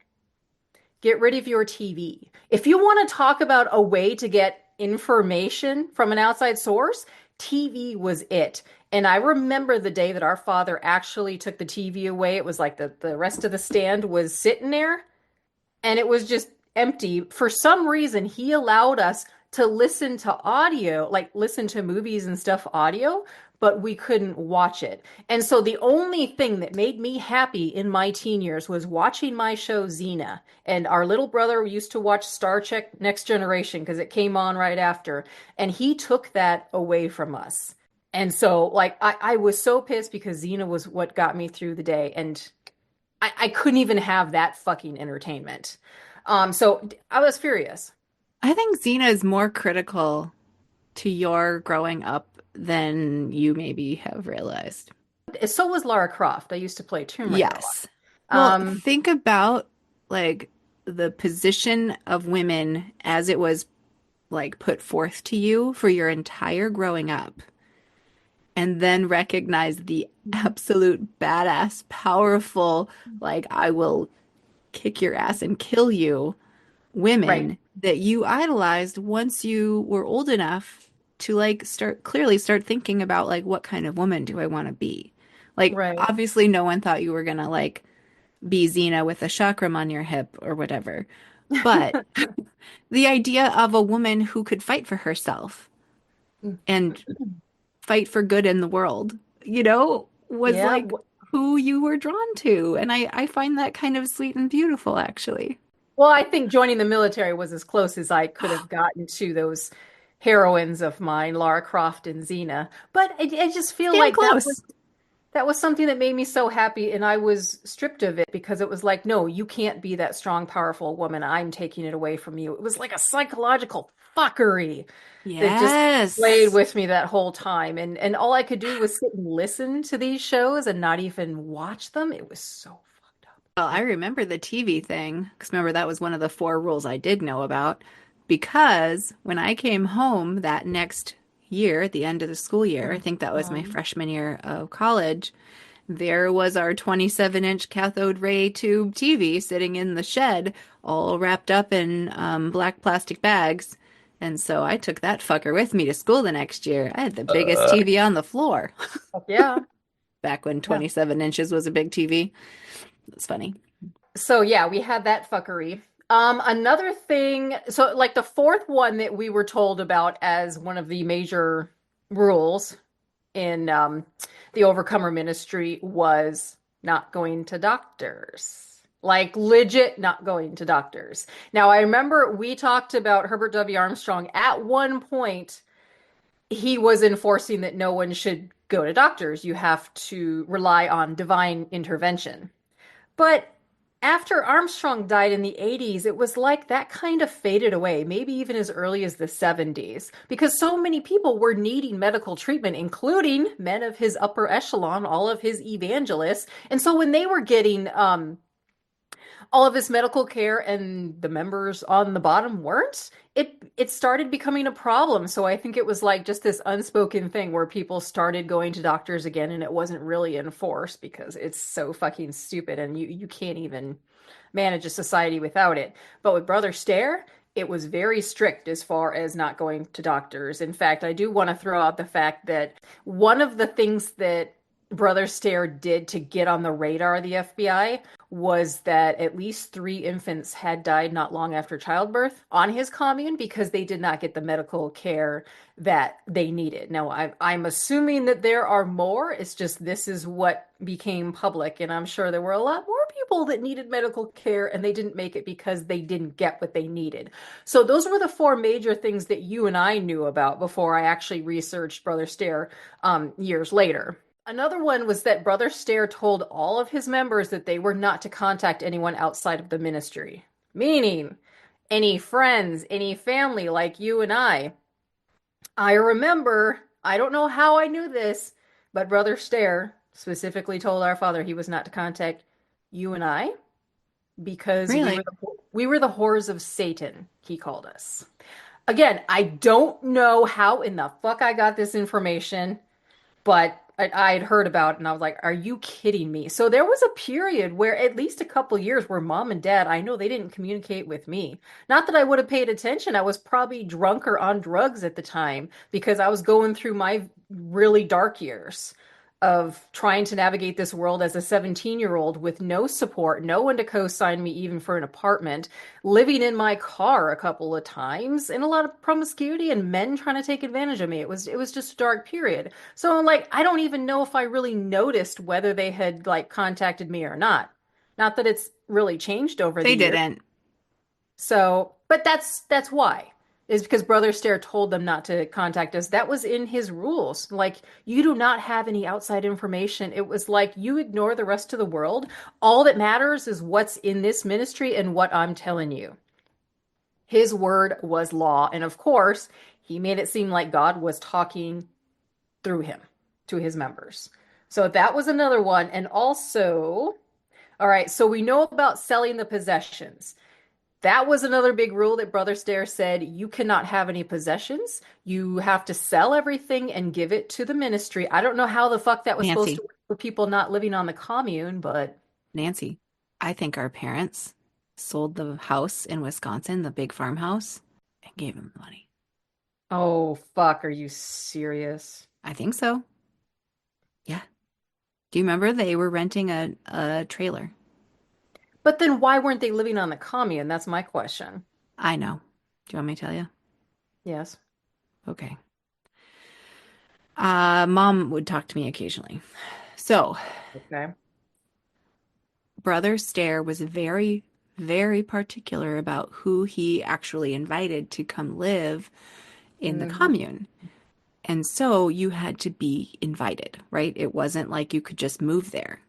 get rid of your TV. If you want to talk about a way to get information from an outside source, TV was it. And I remember the day that our father actually took the TV away. It was like the rest of the stand was sitting there and it was just empty. For some reason, he allowed us to listen to audio, like listen to movies and stuff audio, but we couldn't watch it. And so the only thing that made me happy in my teen years was watching my show Xena. And our little brother used to watch Star Trek Next Generation because it came on right after. And he took that away from us. And so, like, I was so pissed because Xena was what got me through the day. And I couldn't even have that fucking entertainment. So I was furious. I think Xena is more critical to your growing up than you maybe have realized. So was Lara Croft. I used to play Tomb Raider a Yes. Well, lot. think about like the position of women as it was like put forth to you for your entire growing up, and then recognize the absolute badass, powerful, like I will kick your ass and kill you Right, women that you idolized once you were old enough to like start thinking about like what kind of woman do I want to be? Like right. obviously no one thought you were gonna like be Xena with a chakram on your hip or whatever. But the idea of a woman who could fight for herself and fight for good in the world, was Yeah. like who you were drawn to. And I find that kind of sweet and beautiful, actually. Well, I think joining the military was as close as I could have gotten to those heroines of mine, Lara Croft and Xena. But I just feel Damn like close. that was something that made me so happy, and I was stripped of it because it was like, no, you can't be that strong, powerful woman. I'm taking it away from you. It was like a psychological fuckery that just played Yes. with me that whole time. And all I could do was sit and listen to these shows and not even watch them. It was so fucked up. Well, I remember the TV thing because remember that was one of the four rules I did know about. Because when I came home that next year, at the end of the school year, I think that was my Mhm. freshman year of college, there was our 27-inch cathode ray tube TV sitting in the shed, all wrapped up in black plastic bags. And so I took that fucker with me to school the next year. I had the biggest TV on the floor Yeah. back when Yeah. 27 inches was a big TV. It's funny. So yeah, we had that fuckery. Another thing, so like the fourth one that we were told about as one of the major rules in the Overcomer Ministry was not going to doctors. Like legit not going to doctors. Now, I remember we talked about Herbert W. Armstrong at one point. He was enforcing that no one should go to doctors. You have to rely on divine intervention. But after Armstrong died in the 80s, it was like that kind of faded away, maybe even as early as the 70s, because so many people were needing medical treatment, including men of his upper echelon, all of his evangelists. And so when they were getting all of this medical care and the members on the bottom weren't, it started becoming a problem. So I think it was like just this unspoken thing where people started going to doctors again, and it wasn't really enforced because it's so fucking stupid and you can't even manage a society without it. But with Brother Stair, it was very strict as far as not going to doctors. In fact, I do want to throw out the fact that one of the things that Brother Stair did to get on the radar of the FBI was that at least 3 infants had died not long after childbirth on his commune because they did not get the medical care that they needed. Now, I'm assuming that there are more. It's just this is what became public, and I'm sure there were a lot more people that needed medical care and they didn't make it because they didn't get what they needed. So those were the 4 major things that you and I knew about before I actually researched Brother Stair years later. Another one was that Brother Stair told all of his members that they were not to contact anyone outside of the ministry, meaning any friends, any family like you and I. I remember, I don't know how I knew this, but Brother Stair specifically told our father he was not to contact you and I because Really? we were the whores of Satan, he called us. Again, I don't know how in the fuck I got this information, but I had heard about it and I was like, are you kidding me? So there was a period where at least a couple years where mom and dad, I know they didn't communicate with me. Not that I would have paid attention. I was probably drunk or on drugs at the time because I was going through my really dark years of trying to navigate this world as a 17-year-old with no support, no one to co-sign me even for an apartment, living in my car a couple of times, and a lot of promiscuity and men trying to take advantage of me. It was just a dark period. So like I don't even know if I really noticed whether they had like contacted me or not. Not that it's really changed over the They years. didn't. So, but that's why. Is because Brother Stair told them not to contact us. That was in his rules. Like, you do not have any outside information. It was like you ignore the rest of the world. All that matters is what's in this ministry and what I'm telling you. His word was law. And of course, he made it seem like God was talking through him to his members. So that was another one. And also, all right, so we know about selling the possessions. That was another big rule that Brother Stair said you cannot have any possessions. You have to sell everything and give it to the ministry. I don't know how the fuck that was supposed Nancy, to work for people not living on the commune, but Nancy, I think our parents sold the house in Wisconsin, the big farmhouse, and gave him the money. oh fuck, are you serious? I think so. Yeah. Do you remember they were renting a trailer? But then why weren't they living on the commune? That's my question. I know. Do you want me to tell you? Yes. Okay. Mom would talk to me occasionally. So, Okay. Brother Stair was very, very particular about who he actually invited to come live in the Hmm. commune. And so you had to be invited, right? It wasn't like you could just move there.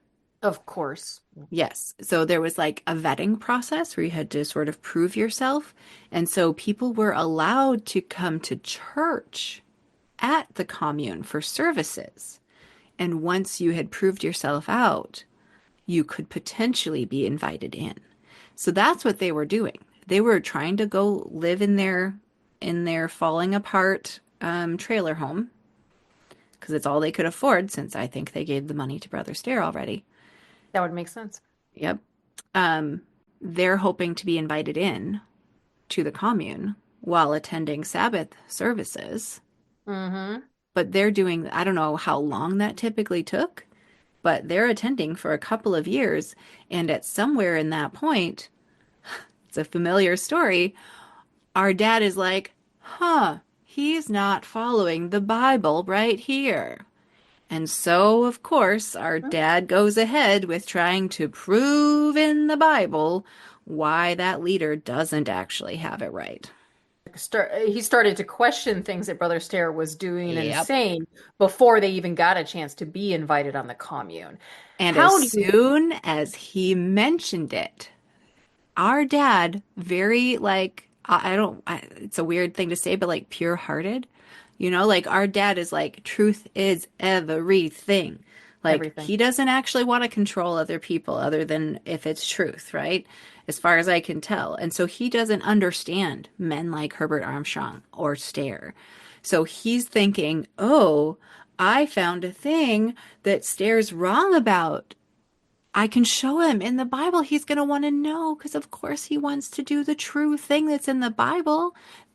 Of course. Yes. So there was like a vetting process where you had to sort of prove yourself. And so people were allowed to come to church at the commune for services. And once you had proved yourself out, you could potentially be invited in. So that's what they were doing. They were trying to go live in their falling apart trailer home because it's all they could afford since I think they gave the money to Brother Stair already. That would make sense. Yep. They're hoping to be invited in to the commune while attending Sabbath services. Mm-hmm. But they're doing, I don't know how long that typically took, but they're attending for a couple of years. And at somewhere in that point, it's a familiar story, our dad is like, he's not following the Bible right here. And so, of course, our dad goes ahead with trying to prove in the Bible why that leader doesn't actually have it right. He started to question things that Brother Stair was doing and Yep. saying before they even got a chance to be invited on the commune. And as How do you soon as he mentioned it, our dad, very like, I don't, it's a weird thing to say, but like pure hearted, like our dad is like, truth is everything. Like everything? he doesn't actually want to control other people other than if it's truth, right? As far as I can tell. And so he doesn't understand men like Herbert Armstrong or Stair. So he's thinking, oh, I found a thing that Stair's wrong about. I can show him in the Bible. He's going to want to know because, of course, he wants to do the true thing that's in the Bible.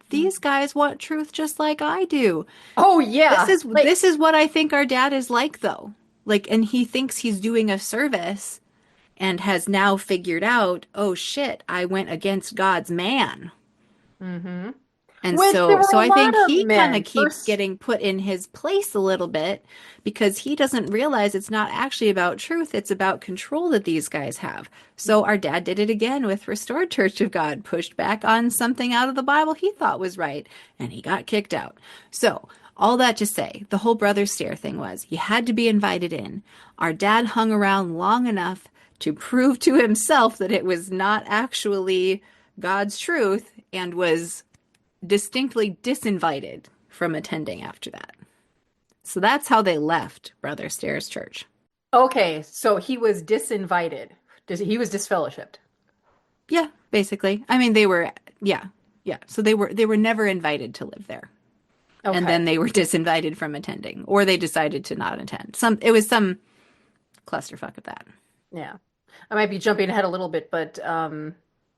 These guys want truth just like I do. Oh This yeah. is this is what I think our dad is like, though. Like, and he thinks he's doing a service and has now figured out, oh shit, I went against God's man. Mm-hmm. And Which there were so a I think lot of he kind of men. keeps First, getting put in his place a little bit because he doesn't realize it's not actually about truth, it's about control that these guys have. So our dad did it again with Restored Church of God, pushed back on something out of the Bible he thought was right, and he got kicked out. So all that to say, the whole Brother Stair thing was you had to be invited in. Our dad hung around long enough to prove to himself that it was not actually God's truth and was distinctly disinvited from attending after that. So that's how they left Brother Stair's church. okay, so he was disinvited. He was disfellowshipped. Yeah, basically. I mean, they were, yeah, yeah. So they were never invited to live there. And Okay. then they were disinvited from attending, or they decided to not attend. It was some clusterfuck of that. Yeah. I might be jumping ahead a little bit, but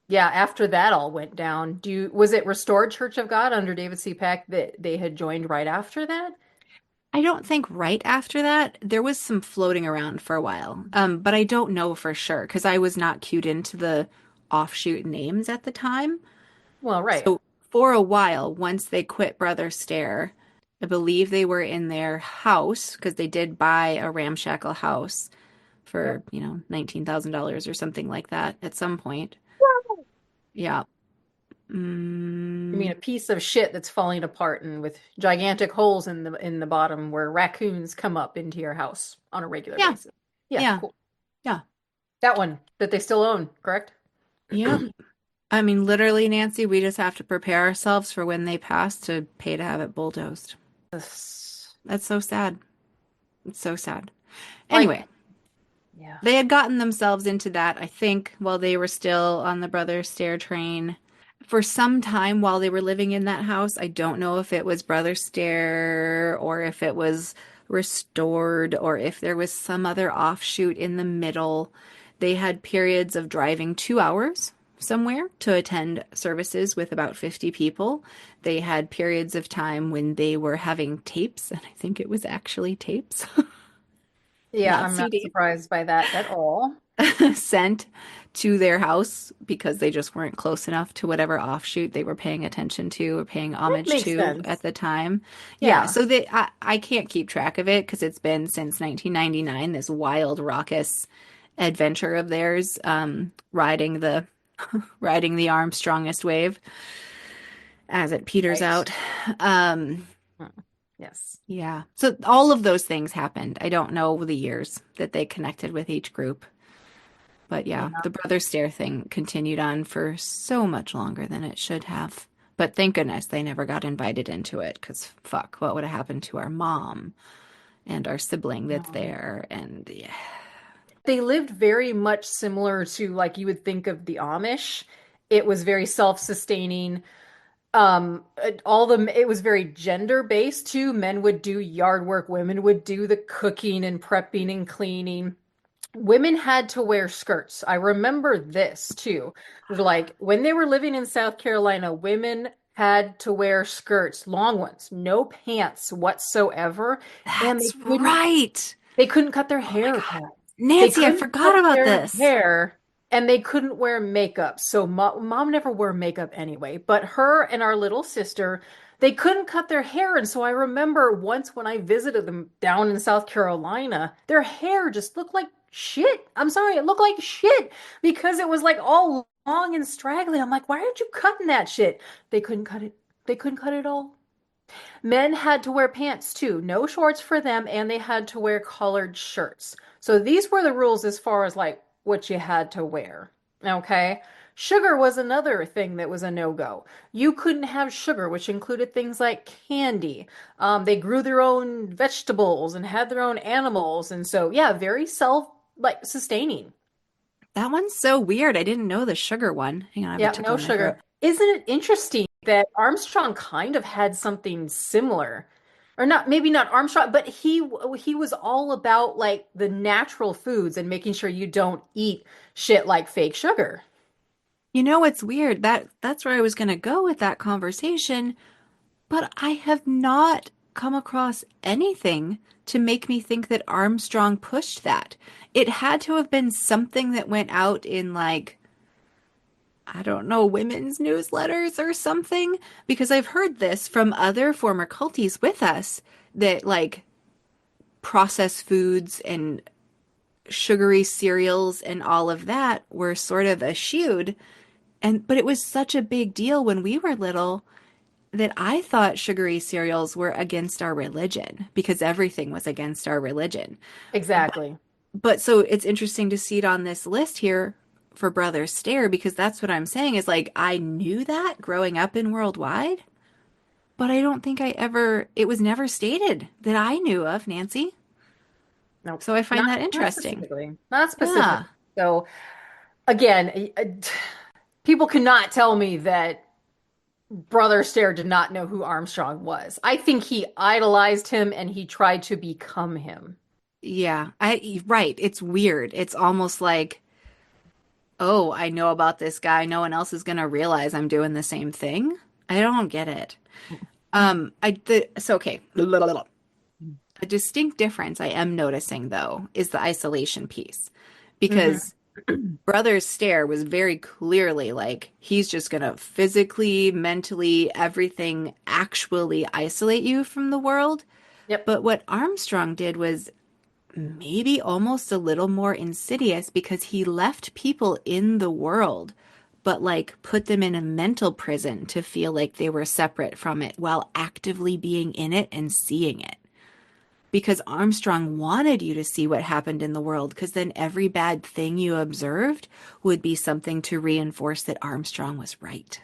yeah, after that all went down, was it Restored Church of God under David C. Pack that they had joined right after that? I don't think right after that. There was some floating around for a while, but I don't know for sure because I was not cued into the offshoot names at the time. Well, right. So for a while, once they quit Brother Stair, I believe they were in their house because they did buy a ramshackle house for, Yep. $19,000 or something like that at some point. Yeah. You mean a piece of shit that's falling apart and with gigantic holes in the bottom where raccoons come up into your house on a regular Yeah. basis. Yeah, Yeah. cool. Yeah. That one that they still own, correct? Yep. I mean, literally, Nancy, we just have to prepare ourselves for when they pass to pay to have it bulldozed. That's so sad. It's so sad. Anyway, Like, yeah. they had gotten themselves into that, I think, while they were still on the Brother Stair train. For some time while they were living in that house, I don't know if it was Brother Stair or if it was Restored or if there was some other offshoot in the middle. They had periods of driving 2 hours somewhere to attend services with about 50 people. They had periods of time when they were having tapes, and I think it was actually tapes, Yeah, not I'm not CDs, surprised by that at all. sent to their house because they just weren't close enough to whatever offshoot they were paying attention to or paying That homage makes to sense. at the time. Yeah, Yeah. so I can't keep track of it because it's been since 1999, this wild, raucous adventure of theirs, riding the riding the Armstrongest wave as it peters Right. out. Um, Yes. yeah. So all of those things happened. I don't know the years that they connected with each group. But yeah, Yeah. the Brother Stair thing continued on for so much longer than it should have. But thank goodness they never got invited into it because fuck, what would have happened to our mom and our sibling that's there? And yeah. They lived very much similar to like you would think of the Amish. It was very self-sustaining. It was very gender based too. Men would do yard work, women would do the cooking and prepping and cleaning. Women had to wear skirts. I remember this too. Like when they were living in South Carolina, women had to wear skirts, long ones, no pants whatsoever, and That's right. they couldn't cut their Oh my hair, God. Pat. They Nancy, I couldn't forgot cut about their this. hair. and they couldn't wear makeup. So mom never wore makeup anyway, but her and our little sister, they couldn't cut their hair. And so I remember once when I visited them down in South Carolina, their hair just looked like shit. I'm sorry, it looked like shit because it was like all long and straggly. I'm like, why aren't you cutting that shit? They couldn't cut it. They couldn't cut it all. Men had to wear pants too, no shorts for them, and they had to wear collared shirts. So these were the rules as far as like what you had to wear. Okay. Sugar was another thing that was a no-go. You couldn't have sugar, which included things like candy. They grew their own vegetables and had their own animals, and so yeah, very self like sustaining. That one's so weird. I didn't know the sugar one. Hang on, I have a Yeah, tickle no in my throat. sugar. Isn't it interesting that Armstrong kind of had something similar? Or not, maybe not Armstrong, but he was all about like the natural foods and making sure you don't eat shit like fake sugar. You know what's weird? That's where I was going to go with that conversation, but I have not come across anything to make me think that Armstrong pushed that. It had to have been something that went out in like, I don't know, women's newsletters or something, because I've heard this from other former culties with us that like processed foods and sugary cereals and all of that were sort of eschewed. But it was such a big deal when we were little that I thought sugary cereals were against our religion because everything was against our religion. Exactly. But so it's interesting to see it on this list here for Brother Stair because that's what I'm saying is like I knew that growing up in Worldwide, but I don't think it was never stated that I knew of, Nancy. Nope. So I find that Not interesting. specifically. Not specific. Yeah. So again, people cannot tell me that Brother Stair did not know who Armstrong was. I think he idolized him and he tried to become him. Yeah. Right. It's weird. It's almost like, oh, I know about this guy. No one else is going to realize I'm doing the same thing. I don't get it. So okay. A distinct difference I am noticing though is the isolation piece Hmm. because Brother Stair was very clearly like he's just gonna physically, mentally, everything actually isolate you from the world. Yep. But what Armstrong did was maybe almost a little more insidious because he left people in the world, but like put them in a mental prison to feel like they were separate from it while actively being in it and seeing it. Because Armstrong wanted you to see what happened in the world, because then every bad thing you observed would be something to reinforce that Armstrong was right.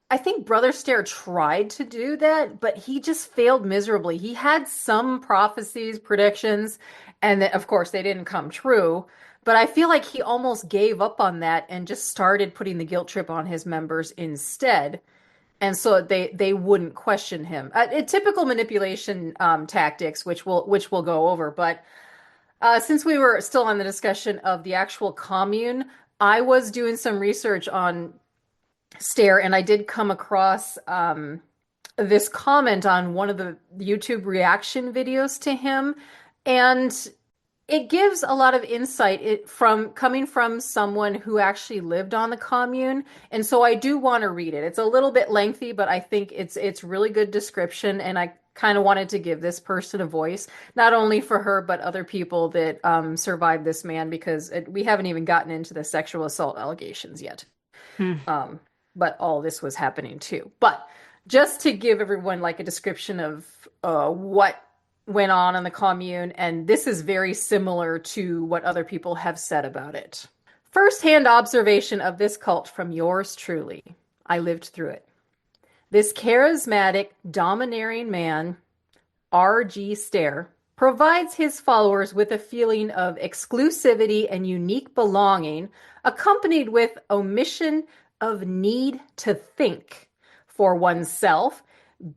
I think Brother Stair tried to do that, but he just failed miserably. He had some prophecies, predictions, and of course they didn't come true. But I feel like he almost gave up on that and just started putting the guilt trip on his members instead. And so they wouldn't question him. Typical manipulation tactics, which we'll go over. But since we were still on the discussion of the actual commune, I was doing some research on Stair, and I did come across this comment on one of the YouTube reaction videos to him, and it gives a lot of insight from coming from someone who actually lived on the commune. And so I do want to read it. It's a little bit lengthy, but I think it's really good description, and I kind of wanted to give this person a voice, not only for her but other people that survived this man, because we haven't even gotten into the sexual assault allegations yet. Hmm. Um, but all this was happening too. But just to give everyone like a description of what went on in the commune, and this is very similar to what other people have said about it. First-hand observation of this cult from yours truly. I lived through it. This charismatic, domineering man, R.G. Stair, provides his followers with a feeling of exclusivity and unique belonging, accompanied with omission of need to think for oneself,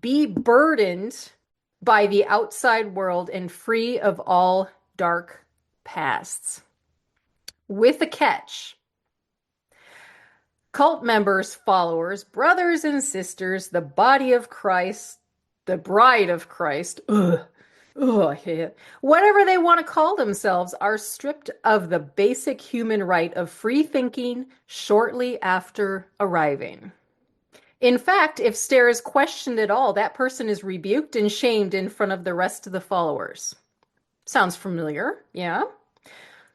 be burdened by the outside world, and free of all dark pasts. With a catch. Cult members, followers, brothers and sisters, the body of Christ, the bride of Christ, Oh, I hate it. Whatever they want to call themselves are stripped of the basic human right of free thinking shortly after arriving. In fact, if Stair is questioned at all, that person is rebuked and shamed in front of the rest of the followers. Sounds familiar, yeah?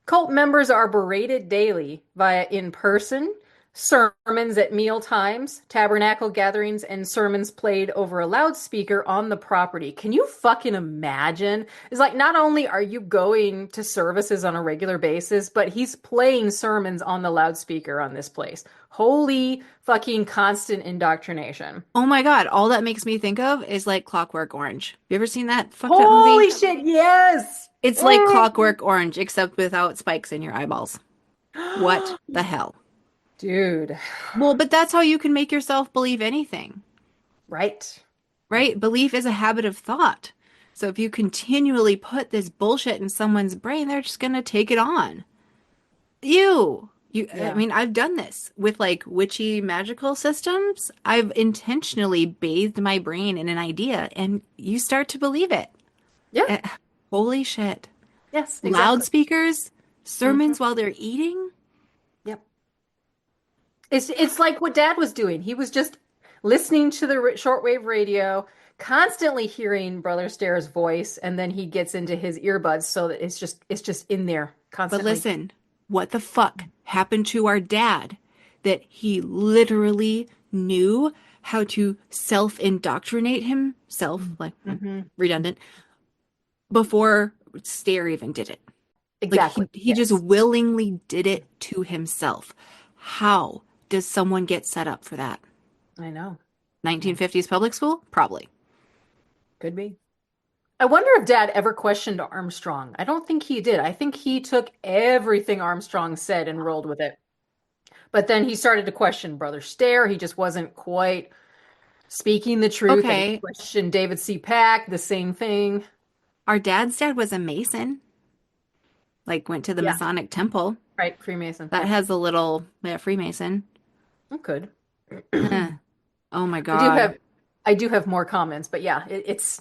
Cult members are berated daily via in-person, sermons at meal times, tabernacle gatherings, and sermons played over a loudspeaker on the property. Can you fucking imagine? It's like not only are you going to services on a regular basis, but he's playing sermons on the loudspeaker on this place. Holy fucking constant indoctrination. Oh my God, all that makes me think of is like Clockwork Orange. You ever seen that fucked up movie? Holy shit, yes! It's like Clockwork Orange, except without spikes in your eyeballs. What the hell? Dude. Well, but that's how you can make yourself believe anything, Right. right? Belief is a habit of thought. So if you continually put this bullshit in someone's brain, they're just gonna take it on. I Yeah. mean, I've done this with like witchy magical systems. I've intentionally bathed my brain in an idea and you start to believe it. Yeah. Eh, Holy shit. Yes, exactly. Loudspeakers, sermons while they're eating. Yep. It's like what Dad was doing. He was just listening to the shortwave radio, constantly hearing Brother Stair's voice, and then he gets into his earbuds so that it's just in there But constantly. listen, what the fuck happened to our dad that he literally knew how to self-indoctrinate himself, like Hmm. redundant, before Stair even did it? Like Exactly. he just Yes. willingly did it to himself. How does someone get set up for that? I know. 1950s public school? Probably. Could be. I wonder if Dad ever questioned Armstrong. I don't think he did. I think he took everything Armstrong said and rolled with it. But then he started to question Brother Stair. He just wasn't quite speaking the truth. And he Okay, questioned David C. Pack, the same thing. our dad's dad was a Mason, like went to the Yeah, Masonic temple. right. Freemason. That Yep. has a little, yeah, Freemason. It could. Eh. Oh my I do God. have I do have more comments, but yeah, yeah.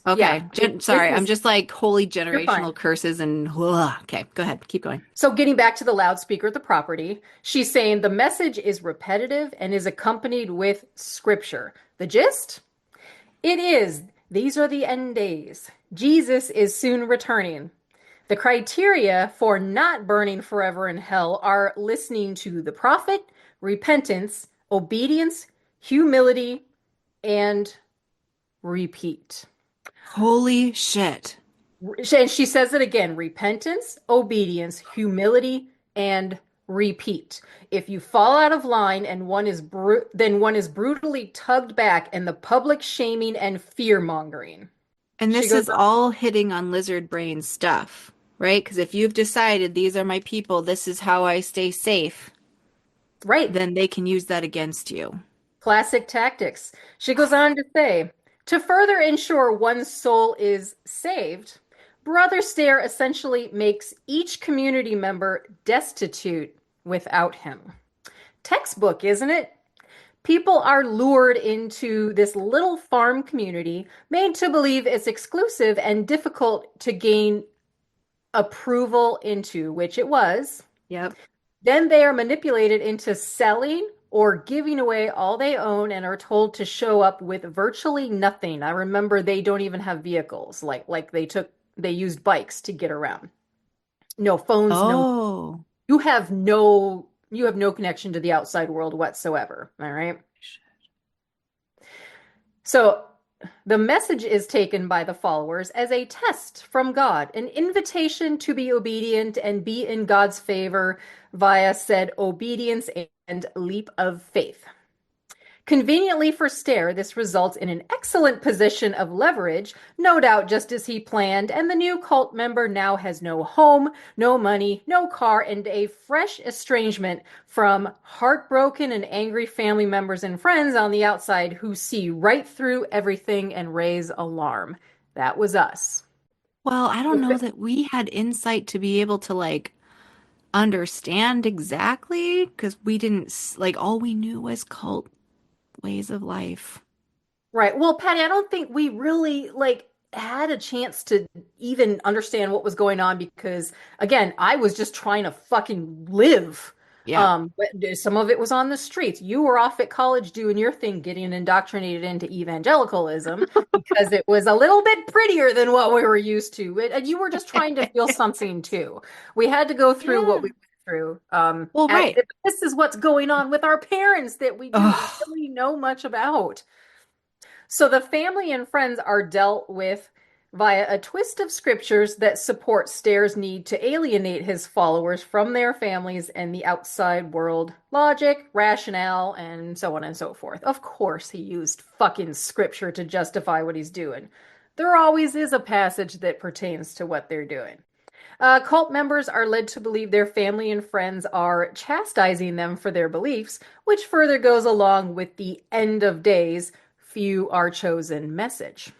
Okay. This Sorry, I'm is just like holy you're fine. generational curses and ugh. Okay, go ahead. Keep going. So getting back to the loudspeaker at the property, she's saying the message is repetitive and is accompanied with scripture. The gist? It is. These are the end days. Jesus is soon returning. The criteria for not burning forever in hell are listening to the prophet, repentance, obedience, humility, and repeat. Holy shit. And she says it again: repentance, obedience, humility, and repeat. If you fall out of line and then one is brutally tugged back, and the public shaming and fear mongering. And She this goes is all hitting on lizard brain stuff, right? Because if you've decided these are my people, this is how I stay safe, right. then they can use that against you. Classic tactics. She goes on to say, to further ensure one's soul is saved, Brother Stair essentially makes each community member destitute without him. Textbook, isn't it? People are lured into this little farm community, made to believe it's exclusive and difficult to gain approval into, which it was. Yep. Then they are manipulated into selling or giving away all they own and are told to show up with virtually nothing. I remember they don't even have vehicles. Like they used bikes to get around. No phones, no Oh. you have no connection to the outside world whatsoever. All right. So the message is taken by the followers as a test from God, an invitation to be obedient and be in God's favor via said obedience and leap of faith. Conveniently for Stair, this results in an excellent position of leverage, no doubt just as he planned, and the new cult member now has no home, no money, no car, and a fresh estrangement from heartbroken and angry family members and friends on the outside who see right through everything and raise alarm. That was us. Well, I don't know that we had insight to be able to like understand exactly because we didn't like all we knew was cult ways of life. Right. Well, Patty, I don't think we really like had a chance to even understand what was going on because, again, I was just trying to fucking live. Yeah. Some of it was on the streets. You were off at college doing your thing, getting indoctrinated into evangelicalism because it was a little bit prettier than what we were used to. And you were just trying to feel something too. We had to go through what Yeah. we went through. Well, right. This is what's going on with our parents that we didn't Ugh. really know much about. So the family and friends are dealt with via a twist of scriptures that support Stair's need to alienate his followers from their families and the outside world, logic, rationale, and so on and so forth. Of course, he used fucking scripture to justify what he's doing. There always is a passage that pertains to what they're doing. Cult members are led to believe their family and friends are chastising them for their beliefs, which further goes along with the end of days, few are chosen message.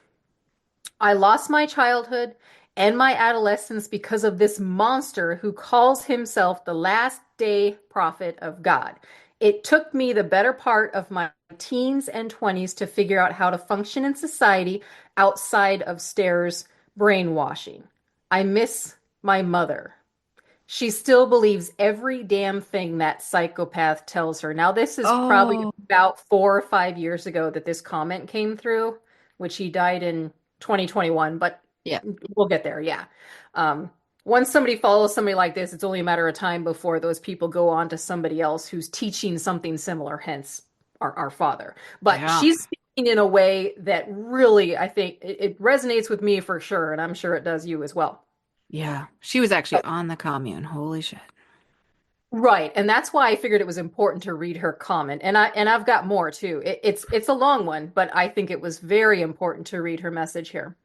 I lost my childhood and my adolescence because of this monster who calls himself the last day prophet of God. It took me the better part of my teens and 20s to figure out how to function in society outside of Stair's brainwashing. I miss my mother. She still believes every damn thing that psychopath tells her. Now, this is probably Oh, about 4 or 5 years ago that this comment came through, which he died in 2021, but yeah. we'll get there. Yeah. Once somebody follows somebody like this, it's only a matter of time before those people go on to somebody else who's teaching something similar, hence our father. But Yeah. she's speaking in a way that really, I think, it resonates with me for sure, and I'm sure it does you as well. Yeah. She was actually on the commune. Holy shit. Right, and that's why I figured it was important to read her comment, and I've got more too. It's a long one, but I think it was very important to read her message here.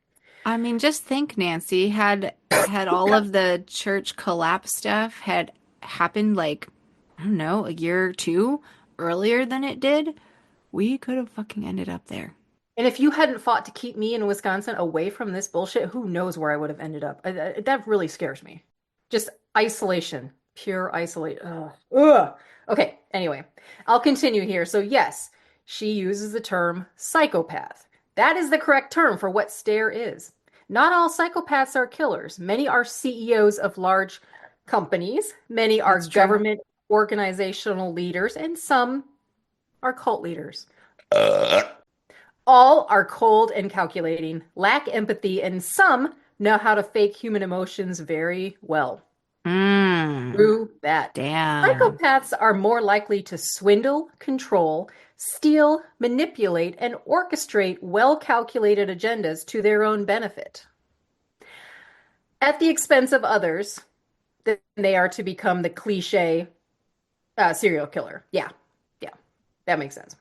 I mean, just think, Nancy, had all of the church collapse stuff had happened like, I don't know, a year or two earlier than it did, we could have fucking ended up there. And if you hadn't fought to keep me in Wisconsin away from this bullshit, who knows where I would have ended up? That really scares me. Just isolation, pure isolation. Ugh. Ugh. Okay, anyway, I'll continue here. So, yes, she uses the term psychopath. That is the correct term for what Stair is. Not all psychopaths are killers. Many are CEOs of large companies, many are That's true. government organizational leaders, and some are cult leaders. All are cold and calculating, lack empathy, and some know how to fake human emotions very well. Mm, Through that. damn. Psychopaths are more likely to swindle, control, steal, manipulate, and orchestrate well calculated agendas to their own benefit. At the expense of others, then they are to become the cliche serial killer. Yeah, yeah, that makes sense.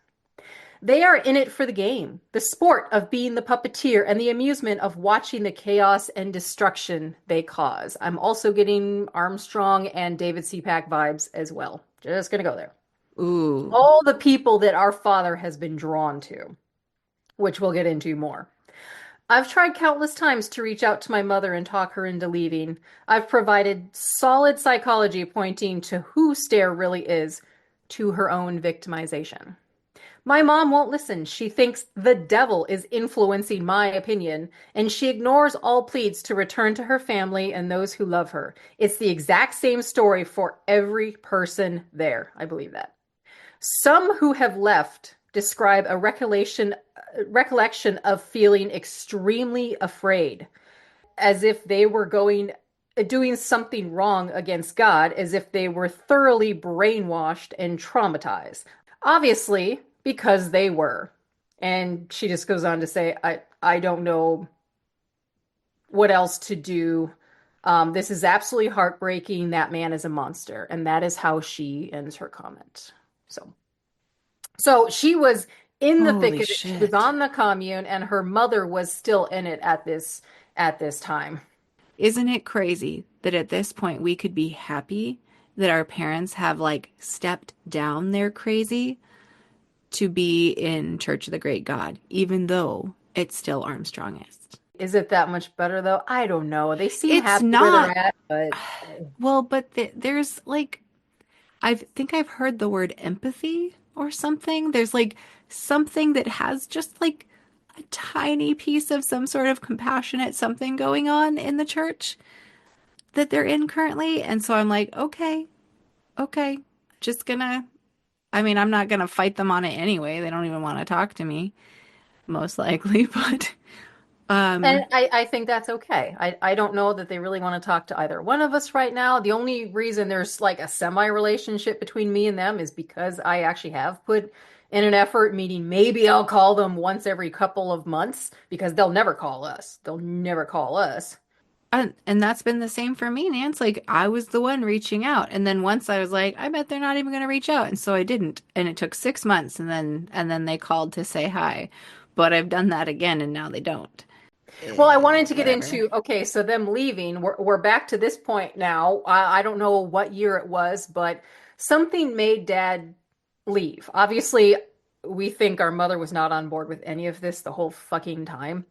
They are in it for the game, the sport of being the puppeteer, and the amusement of watching the chaos and destruction they cause. I'm also getting Armstrong and David CPAC vibes as well. Just gonna go there. Ooh. All the people that our father has been drawn to, which we'll get into more. I've tried countless times to reach out to my mother and talk her into leaving. I've provided solid psychology pointing to who Stair really is, to her own victimization. My mom won't listen. She thinks the devil is influencing my opinion, and she ignores all pleas to return to her family and those who love her. It's the exact same story for every person there. I believe that. Some who have left describe a recollection of feeling extremely afraid, as if they were doing something wrong against God, as if they were thoroughly brainwashed and traumatized. Obviously, because they were. And she just goes on to say, I don't know what else to do. This is absolutely heartbreaking. That man is a monster. And that is how she ends her comment. So she was in the thick Holy of it. She was shit. on the commune, and her mother was still in it at this time. Isn't it crazy that at this point we could be happy that our parents have like stepped down their crazy to be in Church of the Great God, even though it's still Armstrongist? Is it that much better though? I don't know. They seem It's happy where not. they're at, but Well, but there's like, I think I've heard the word empathy or something. There's like something that has just like a tiny piece of some sort of compassionate something going on in the church that they're in currently. And so I'm like, okay, just gonna, I mean, I'm not gonna fight them on it anyway. They don't even want to talk to me, most likely, but And I think that's okay. I don't know that they really want to talk to either one of us right now. The only reason there's like a semi-relationship between me and them is because I actually have put in an effort, meaning maybe I'll call them once every couple of months because they'll never call us. They'll never call us. and that's been the same for me, Nance. Like I was the one reaching out, and then once I was like, I bet they're not even gonna reach out, and so I didn't. And it took 6 months, and then they called to say hi. But I've done that again, and now they don't. Well, I wanted to get Whatever. into, okay, so them leaving, we're back to this point now. I don't know what year it was, but something made Dad leave. Obviously, we think our mother was not on board with any of this the whole fucking time.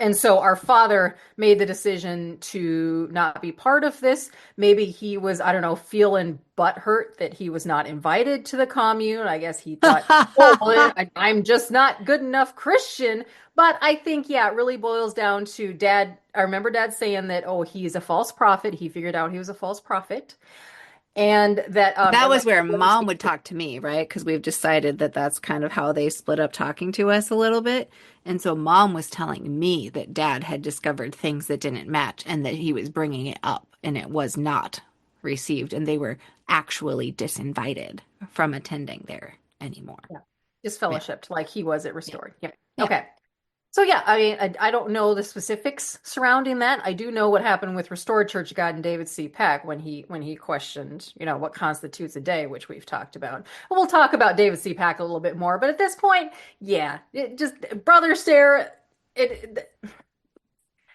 And so our father made the decision to not be part of this. Maybe he was, I don't know, feeling butthurt that he was not invited to the commune. I guess he thought, oh, well, I'm just not good enough Christian. But I think, yeah, it really boils down to Dad. I remember Dad saying that, oh, he's a false prophet. He figured out he was a false prophet. And that, That and was like, where Mom would talk to me, right? Because we've decided that that's kind of how they split up talking to us a little bit. And so Mom was telling me that Dad had discovered things that didn't match and that he was bringing it up and it was not received. And they were actually disinvited from attending there anymore. yeah, Yeah. disfellowshipped like he was at Yeah. Restored. Yeah. Yeah. Okay. So yeah, I mean, I don't know the specifics surrounding that. I do know what happened with Restored Church of God and David C. Peck when he questioned, what constitutes a day, which we've talked about. And we'll talk about David C. Peck a little bit more, but at this point, yeah, it just Brother Stair.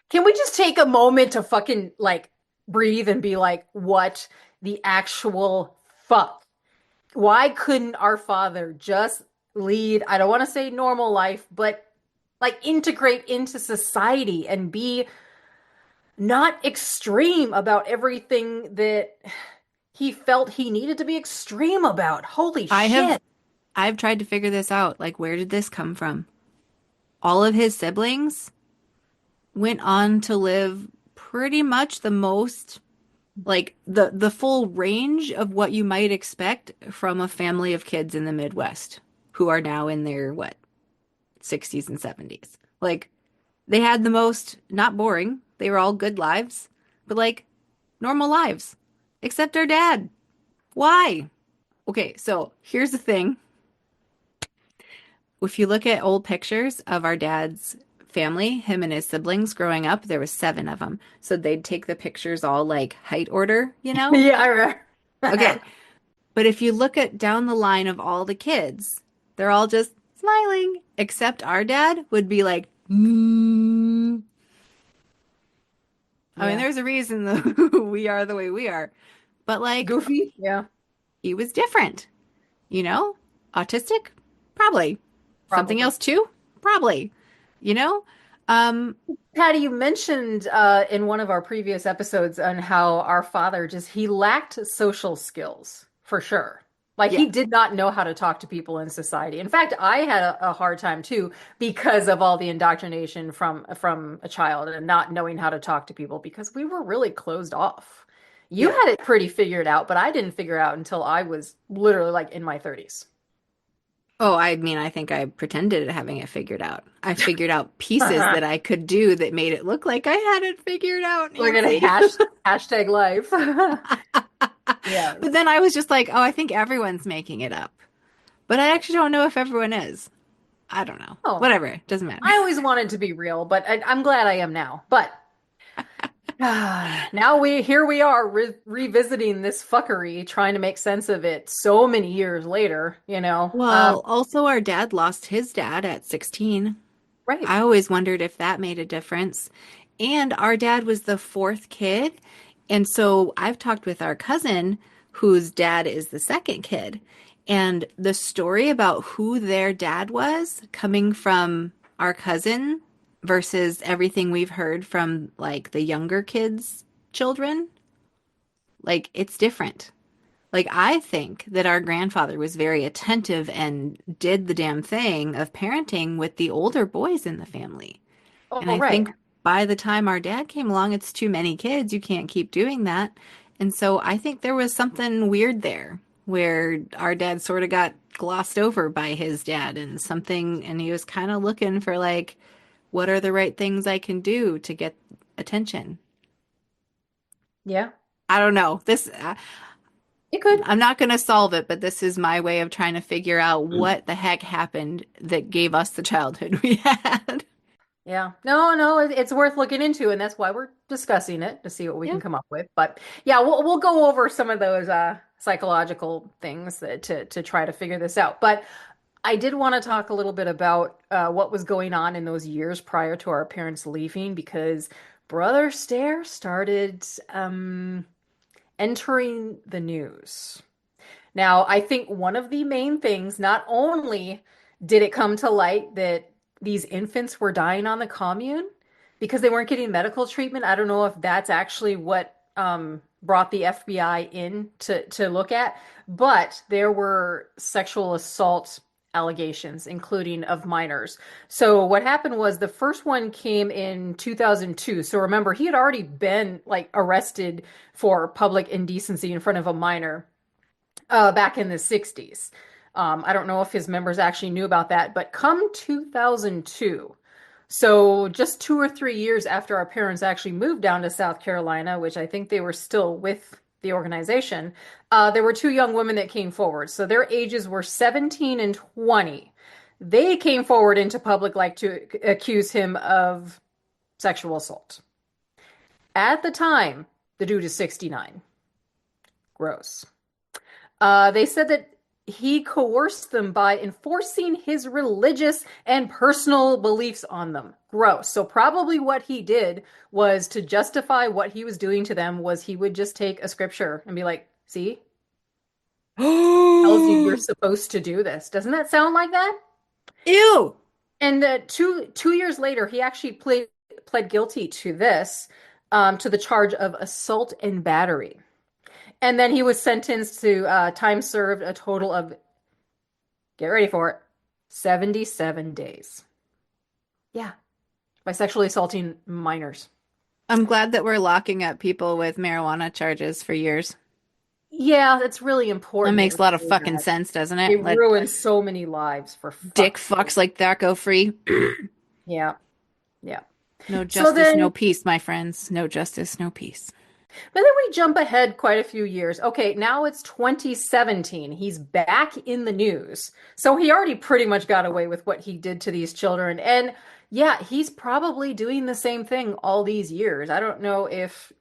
Can we just take a moment to fucking like breathe and be like, what the actual fuck? Why couldn't our father just lead? I don't want to say normal life, but like integrate into society and be not extreme about everything that he felt he needed to be extreme about. Holy I have shit. I've tried to figure this out. Like, where did this come from? All of his siblings went on to live pretty much the most like the full range of what you might expect from a family of kids in the Midwest who are now in their what 60s and 70s. Like they had the most not boring. They were all good lives, but like normal lives. Except our dad. Why? Okay, so here's the thing. If you look at old pictures of our dad's family, him and his siblings growing up, there was 7 of them. So they'd take the pictures all like height order, you know? Yeah, I remember. Okay. But if you look at down the line of all the kids, they're all just smiling, except our dad would be like, mm. I mean, Yeah. there's a reason that we are the way we are. But like, Goofy? Yeah. he was different, you know? Autistic? Probably. Something Probably. else too? Probably. You know? Patty, you mentioned in one of our previous episodes on how our father he lacked social skills for sure. Like Yeah. he did not know how to talk to people in society. In fact, I had a hard time too because of all the indoctrination from a child and not knowing how to talk to people because we were really closed off. You Yeah. had it pretty figured out, but I didn't figure out until I was literally like in my 30s. Oh, I mean, I think I pretended having it figured out. I figured out pieces that I could do that made it look like I had it figured out, We're gonna Nancy. hashtag life. Yeah. But then I was just like, oh, I think everyone's making it up. But I actually don't know if everyone is. I don't know. Oh. Whatever. Doesn't matter. I always wanted to be real, but I'm glad I am now. But now we are revisiting this fuckery, trying to make sense of it so many years later, Well, also our dad lost his dad at 16. Right. I always wondered if that made a difference. And our dad was the 4th kid. And so I've talked with our cousin whose dad is the 2nd kid. And the story about who their dad was coming from our cousin versus everything we've heard from like the younger kids' children, like it's different. Like, I think that our grandfather was very attentive and did the damn thing of parenting with the older boys in the family. And Oh, I right. think by the time our dad came along, it's too many kids. You can't keep doing that. And so I think there was something weird there where our dad sort of got glossed over by his dad and something, and he was kind of looking for like, what are the right things I can do to get attention? Yeah, I don't know. it could. I'm not going to solve it, but this is my way of trying to figure out what the heck happened that gave us the childhood we had. Yeah. No, no, it's worth looking into, and that's why we're discussing it to see what we Yeah. can come up with. But yeah, we'll go over some of those psychological things to try to figure this out. But I did want to talk a little bit about what was going on in those years prior to our parents leaving, because Brother Stair started entering the news. Now, I think one of the main things, not only did it come to light that these infants were dying on the commune because they weren't getting medical treatment. I don't know if that's actually what brought the FBI in to look at, but there were sexual assault allegations, including of minors. So what happened was the first one came in 2002. So remember, he had already been like arrested for public indecency in front of a minor back in the 60s. I don't know if his members actually knew about that, but come 2002, so just 2 or 3 years after our parents actually moved down to South Carolina, which I think they were still with the organization, there were two young women that came forward. So their ages were 17 and 20. They came forward into public like to accuse him of sexual assault. At the time, the dude is 69. Gross. They said that he coerced them by enforcing his religious and personal beliefs on them. Gross. So probably what he did was to justify what he was doing to them was he would just take a scripture and be like, see, tells you you're supposed to do this. Doesn't that sound like that? Ew. And two years later, he actually pled guilty to this, to the charge of assault and battery. And then he was sentenced to time served, a total of, get ready for it, 77 days. Yeah, by sexually assaulting minors. I'm glad that we're locking up people with marijuana charges for years. Yeah, that's really That important. makes a lot of fucking sense, doesn't It it? Let ruins so many lives for dick fuck's fucks like that go free. sake. Yeah, yeah. No So justice, no then, peace, my friends. No justice, no peace. but then we jump ahead quite a few years. Okay, now it's 2017. He's back in the news. So he already pretty much got away with what he did to these children. And yeah, he's probably doing the same thing all these years. I don't know if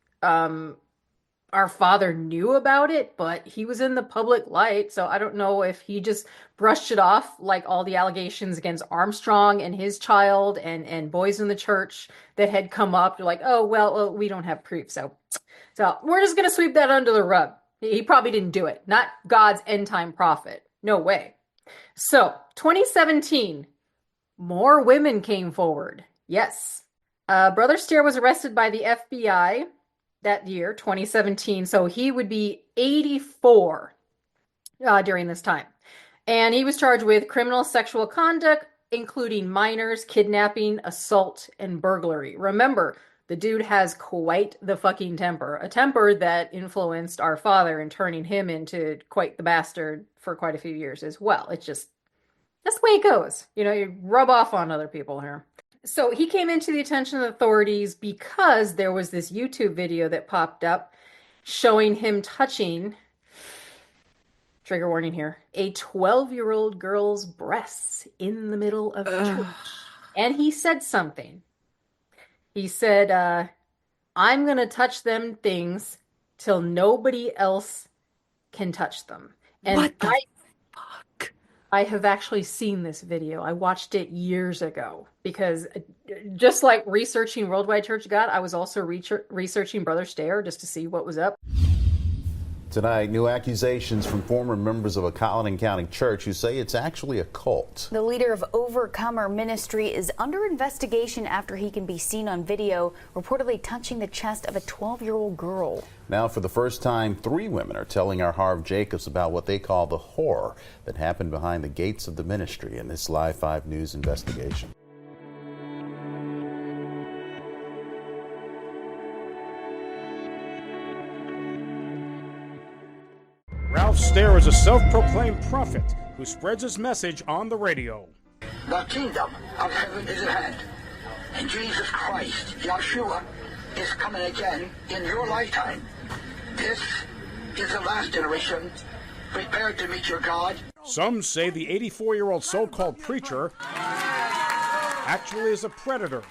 our father knew about it, but he was in the public light. So I don't know if he just brushed it off like all the allegations against Armstrong and his child and boys in the church that had come up. They're like, oh, well, we don't have proof. So we're just going to sweep that under the rug. He probably didn't do it. Not God's end time prophet. No way. So 2017, more women came forward. Yes. Brother Stair was arrested by the FBI that year, 2017. So he would be 84 during this time. And he was charged with criminal sexual conduct, including minors, kidnapping, assault, and burglary. Remember, the dude has quite the fucking temper, a temper that influenced our father and turning him into quite the bastard for quite a few years as well. It's just, that's the way it goes. You know, you rub off on other people here. So he came into the attention of authorities because there was this YouTube video that popped up showing him touching, trigger warning here, a 12-year-old girl's breasts in the middle of church. And he said something. He said, I'm going to touch them things till nobody else can touch them. And What the fuck? I have actually seen this video. I watched it years ago because just like researching Worldwide Church of God, I was also researching Brother Stair just to see what was up. Tonight, new accusations from former members of a Collin County church who say it's actually a cult. The leader of Overcomer Ministry is under investigation after he can be seen on video reportedly touching the chest of a 12-year-old girl. Now, for the first time, 3 women are telling our Harv Jacobs about what they call the horror that happened behind the gates of the ministry in this Live 5 News investigation. Ralph Stair is a self-proclaimed prophet who spreads his message on the radio. The kingdom of heaven is at hand, and Jesus Christ, Yeshua, is coming again in your lifetime. This is the last generation. Prepare to meet your God. Some say the 84-year-old so-called preacher actually is a predator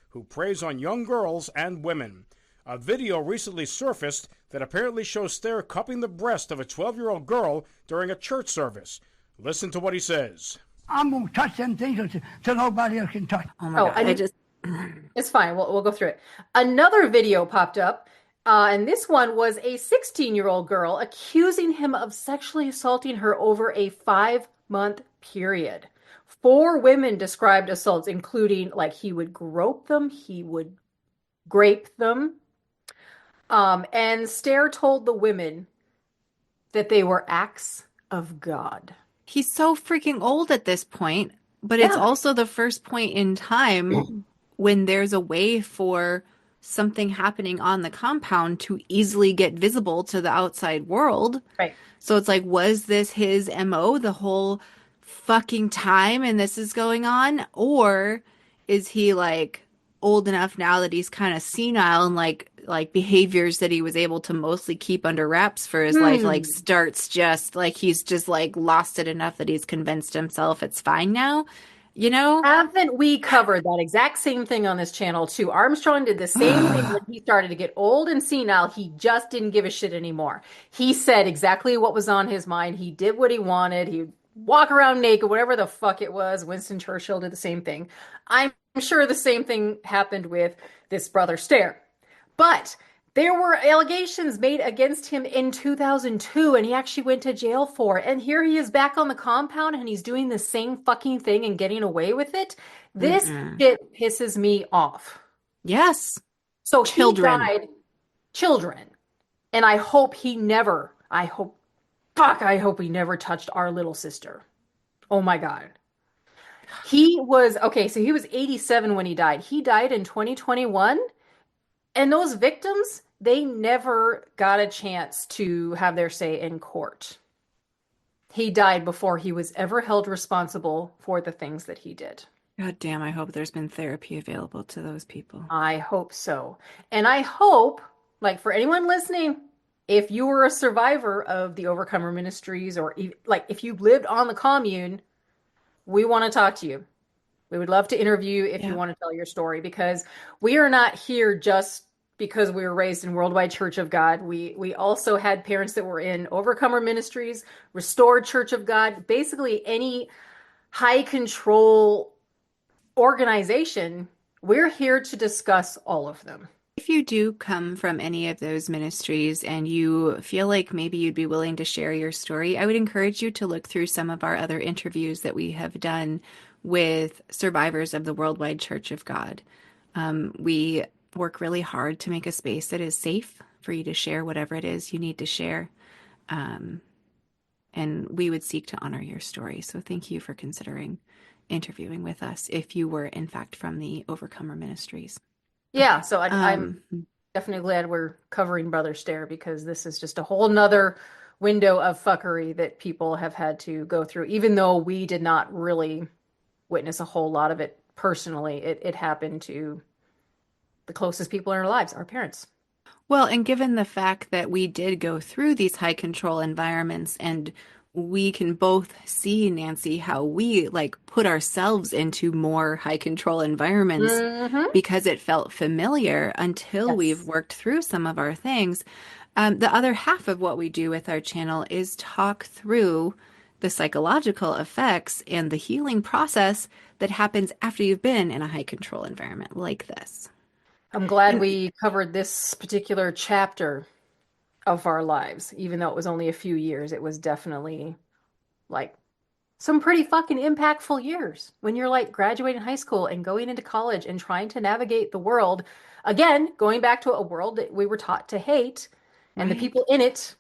who preys on young girls and women. A video recently surfaced that apparently shows Stair cupping the breast of a 12-year-old girl during a church service. Listen to what he says. I'm going to touch them things till nobody else can touch. Oh my God. It's fine. We'll go through it. Another video popped up, and this one was a 16-year-old girl accusing him of sexually assaulting her over a 5-month period. 4 women described assaults, including like he would grope them, he would grape them. And Stair told the women that they were acts of God. He's so freaking old at this point, but it's also the first point in time when there's a way for something happening on the compound to easily get visible to the outside world. Right. So it's like, was this his MO the whole fucking time and this is going on? Or is he like old enough now that he's kind of senile and like behaviors that he was able to mostly keep under wraps for his life, like starts just like he's just like lost it enough that he's convinced himself it's fine now, you know? Haven't we covered that exact same thing on this channel too? Armstrong did the same thing when he started to get old and senile. He just didn't give a shit anymore. He said exactly what was on his mind. He did what he wanted. He'd walk around naked, whatever the fuck it was. Winston Churchill did the same thing. I'm sure the same thing happened with this brother Stair. But there were allegations made against him in 2002, and he actually went to jail for it. And here he is back on the compound, and he's doing the same fucking thing and getting away with it. This shit pisses me off. Yes. So Children. he died. Children. And I hope he never touched our little sister. Oh my God. He was 87 when he died. He died in 2021. And those victims, they never got a chance to have their say in court. He died before he was ever held responsible for the things that he did. God damn, I hope there's been therapy available to those people. I hope so. And I hope, like for anyone listening, if you were a survivor of the Overcomer Ministries or like if you lived on the commune, we want to talk to you. We would love to interview if you want to tell your story, because we are not here just because we were raised in Worldwide Church of God. We also had parents that were in Overcomer Ministries, Restored Church of God, basically any high control organization. We're here to discuss all of them. If you do come from any of those ministries and you feel like maybe you'd be willing to share your story, I would encourage you to look through some of our other interviews that we have done with survivors of the Worldwide Church of God. We work really hard to make a space that is safe for you to share whatever it is you need to share. And we would seek to honor your story. So thank you for considering interviewing with us if you were in fact from the Overcomer Ministries. Yeah, so I'm definitely glad we're covering Brother Stair, because this is just a whole nother window of fuckery that people have had to go through, even though we did not really witness a whole lot of it personally. It happened to the closest people in our lives, our parents. Well, and given the fact that we did go through these high control environments, and we can both see, Nancy, how we like put ourselves into more high control environments because it felt familiar until we've worked through some of our things. The other half of what we do with our channel is talk through the psychological effects and the healing process that happens after you've been in a high control environment like this. I'm glad we covered this particular chapter of our lives. Even though it was only a few years, it was definitely like some pretty fucking impactful years when you're like graduating high school and going into college and trying to navigate the world. Again, going back to a world that we were taught to hate and the Right. people in it.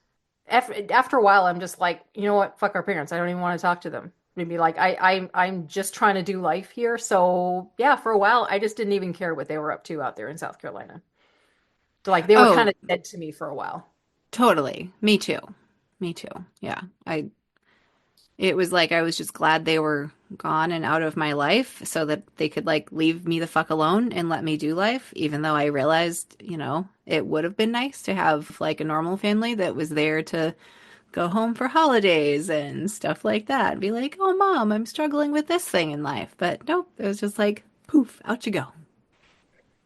After a while, I'm just like, you know what? Fuck our parents. I don't even want to talk to them. Maybe like I'm just trying to do life here. So yeah, for a while, I just didn't even care what they were up to out there in South Carolina. So like they were kind Oh, of dead to me for a while. totally. Me too. Me too. Yeah. It was like I was just glad they were gone and out of my life so that they could like leave me the fuck alone and let me do life, even though I realized, it would have been nice to have like a normal family that was there to go home for holidays and stuff like that. Be like, oh, mom, I'm struggling with this thing in life. But nope, it was just like, poof, out you go.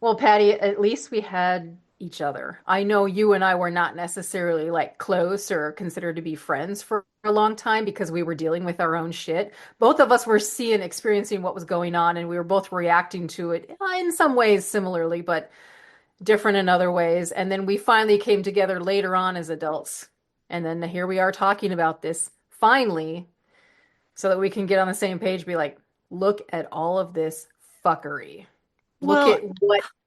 Well, Patty, at least we had each other. I know you and I were not necessarily like close or considered to be friends for a long time because we were dealing with our own shit. Both of us were seeing, experiencing what was going on, and we were both reacting to it in some ways similarly, but different in other ways. And then we finally came together later on as adults. And then here we are talking about this finally so that we can get on the same page, be like, look at all of this fuckery. Look Well, at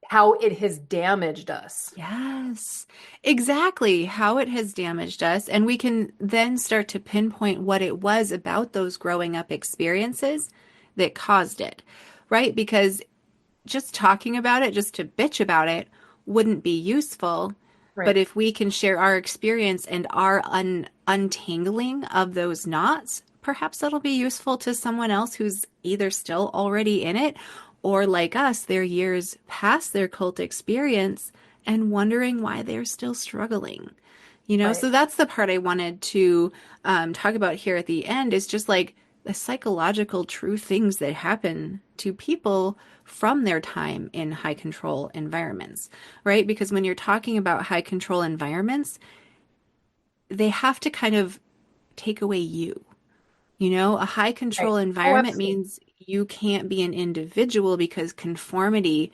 how it has damaged us. yes, exactly how it has damaged us. And we can then start to pinpoint what it was about those growing up experiences that caused it, right? Because just talking about it, just to bitch about it, wouldn't be useful. But Right. if we can share our experience and our untangling of those knots, perhaps that'll be useful to someone else who's either still already in it or like us, they're years past their cult experience and wondering why they're still struggling. Right. So that's the part I wanted to talk about here at the end is just like the psychological true things that happen to people from their time in high control environments, right? Because when you're talking about high control environments, they have to kind of take away you. A high Right. control Oh, environment absolutely. means you can't be an individual because conformity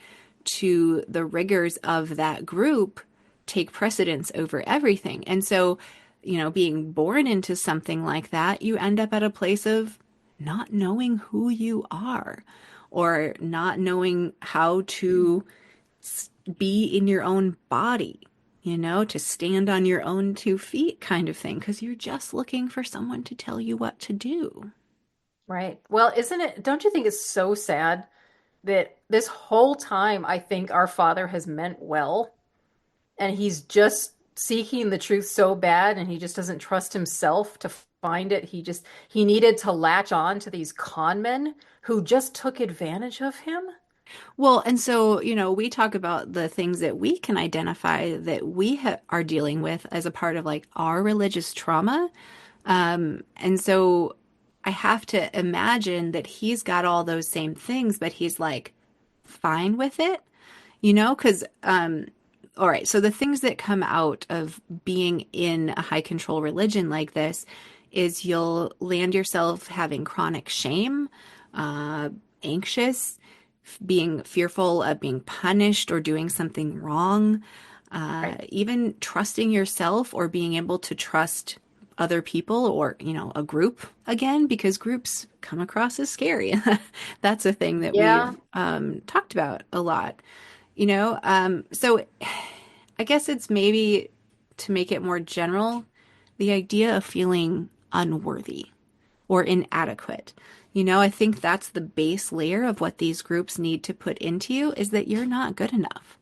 to the rigors of that group take precedence over everything. And so, being born into something like that, you end up at a place of not knowing who you are or not knowing how to be in your own body, to stand on your own 2 feet kind of thing, because you're just looking for someone to tell you what to do. Right. Well, isn't it, don't you think it's so sad that this whole time I think our father has meant well and he's just seeking the truth so bad and he just doesn't trust himself to find it. He needed to latch on to these con men who just took advantage of him. Well, and so, we talk about the things that we can identify that we are dealing with as a part of like our religious trauma. And so I have to imagine that he's got all those same things, but he's like fine with it, because, all right, so the things that come out of being in a high control religion like this is you'll land yourself having chronic shame, uh, anxious, being fearful of being punished or doing something wrong, Right. even trusting yourself or being able to trust other people or, a group again, because groups come across as scary. That's a thing that Yeah. we've talked about a lot, so I guess it's maybe to make it more general, the idea of feeling unworthy or inadequate. I think that's the base layer of what these groups need to put into you is that you're not good enough.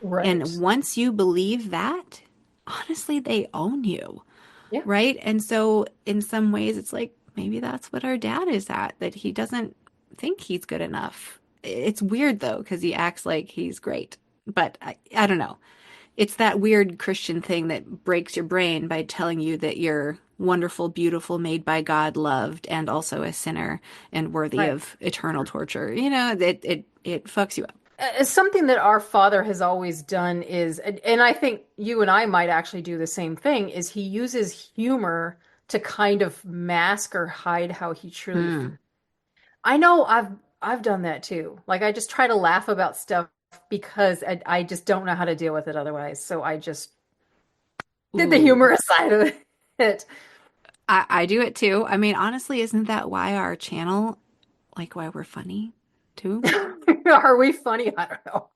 Right. And once you believe that, honestly, they own you, Yeah. right? And so in some ways, it's like maybe that's what our dad is at, that he doesn't think he's good enough. It's weird though, because he acts like he's great. But I don't know. It's that weird Christian thing that breaks your brain by telling you that you're wonderful, beautiful, made by God, loved, and also a sinner and worthy Right. of eternal torture. It fucks you up. Something that our father has always done is, and I think you and I might actually do the same thing, is he uses humor to kind of mask or hide how he truly feels. Hmm. I know I've done that too. Like I just try to laugh about stuff because I just don't know how to deal with it otherwise. So I just Did the Ooh. humorous side of it. I do it too. I mean, honestly, isn't that why our channel, like why we're funny too? Are we funny? I don't know.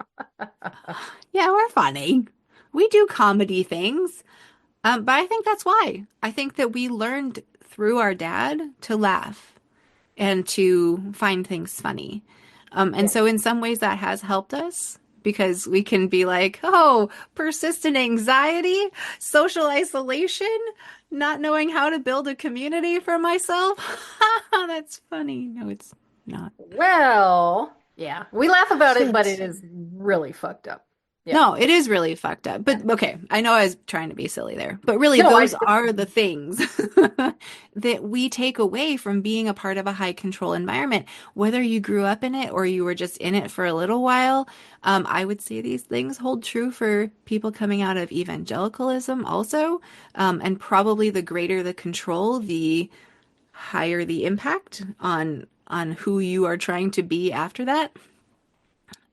Yeah, we're funny. We do comedy things. But I think that's why. I think that we learned through our dad to laugh and to find things funny. And Yeah. so in some ways that has helped us because we can be like, oh, persistent anxiety, social isolation, not knowing how to build a community for myself. That's funny. No, it's not. Well, yeah, we laugh about it, but it Shit. is really fucked up. Yeah. No, it is really fucked up. But okay, I know I was trying to be silly there. But really, No, those are the things that we take away from being a part of a high control environment. Whether you grew up in it or you were just in it for a little while, I would say these things hold true for people coming out of evangelicalism also. And probably the greater the control, the higher the impact on who you are trying to be after that.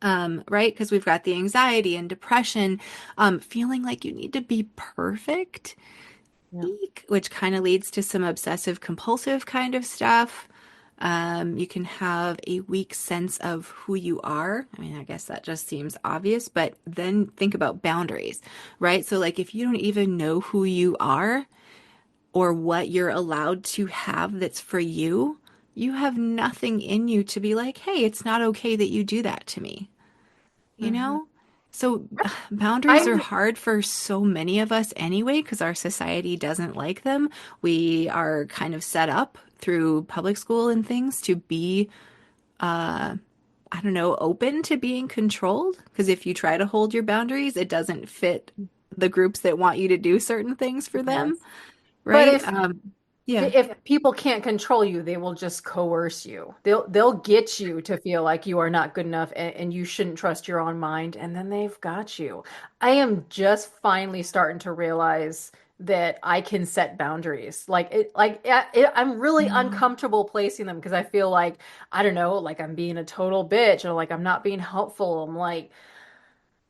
Right? Because we've got the anxiety and depression, feeling like you need to be perfect, Yeah. eek, which kind of leads to some obsessive compulsive kind of stuff. You can have a weak sense of who you are. I mean, I guess that just seems obvious, but then think about boundaries, right? So, like, if you don't even know who you are or what you're allowed to have that's for you, you have nothing in you to be like, hey, it's not okay that you do that to me. You hmm know? So boundaries are I hard for so many of us anyway, because our society doesn't like them. We are kind of set up through public school and things to be, I don't know, open to being controlled. Because if you try to hold your boundaries, it doesn't fit the groups that want you to do certain things for them, yes. But right? Yeah. if people can't control you, they will just coerce you. They'll get you to feel like you are not good enough and you shouldn't trust your own mind, and then they've got you. I am just finally starting to realize that I can set boundaries. I'm really uncomfortable placing them because I feel like I don't know, like I'm being a total bitch or like I'm not being helpful. I'm like,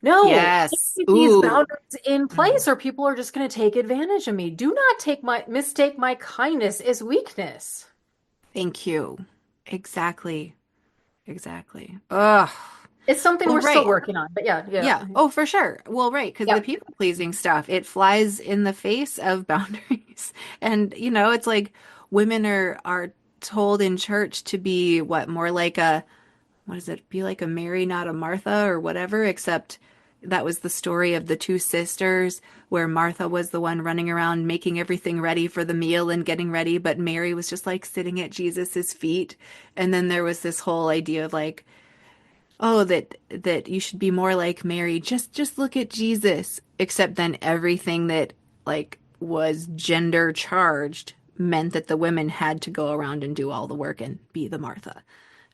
no, Yes. keep these Ooh. boundaries in place or people are just going to take advantage of me. Do not take my mistake my kindness as weakness. Thank you. Exactly. Exactly. Ugh. It's something Well, we're still right. working on, but yeah, yeah. Yeah. Oh, for sure. Well, right. Because the Yeah. people pleasing stuff, it flies in the face of boundaries. And, it's like women are told in church to be what, more like what does it be like a Mary, not a Martha or whatever, except that was the story of the two sisters where Martha was the one running around making everything ready for the meal and getting ready, but Mary was just like sitting at Jesus's feet. And then there was this whole idea of like, oh, that you should be more like Mary. Just look at Jesus. Except then everything that like was gender charged meant that the women had to go around and do all the work and be the Martha.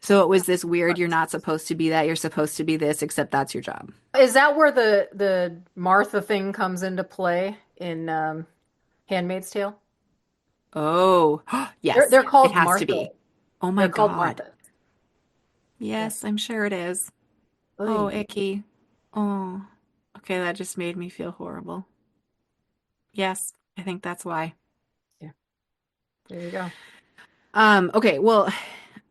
So it was this weird, you're not supposed to be that, you're supposed to be this, except that's your job. Is that where the Martha thing comes into play in Handmaid's Tale? Oh, They're yes, they're it called has to Martha. be. Oh my They're called God. Martha. Yeah. Yes, I'm sure it is. Oh, Oy. icky. Oh, okay, that just made me feel horrible. Yes, I think that's why. Yeah. There you go. Okay, well,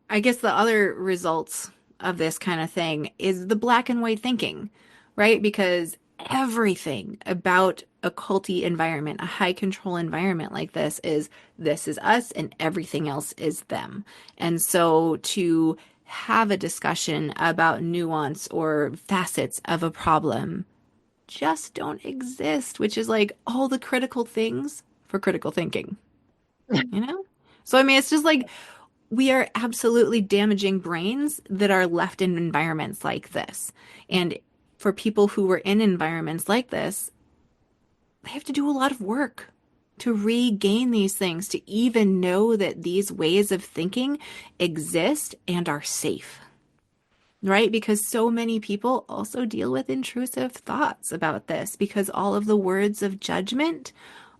I guess the other results of this kind of thing is the black and white thinking, right? Because everything about a culty environment, a high control environment like this is us and everything else is them. And so to have a discussion about nuance or facets of a problem just don't exist, which is like all the critical things for critical thinking, you know? So I mean, it's just like we are absolutely damaging brains that are left in environments like this. And for people who were in environments like this, they have to do a lot of work to regain these things, to even know that these ways of thinking exist and are safe. Right? Because so many people also deal with intrusive thoughts about this because all of the words of judgment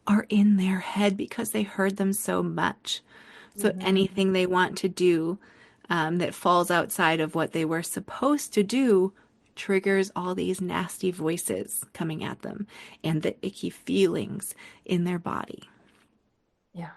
are in their head because they heard them so much. So anything they want to do that falls outside of what they were supposed to do triggers all these nasty voices coming at them and the icky feelings in their body. Yeah.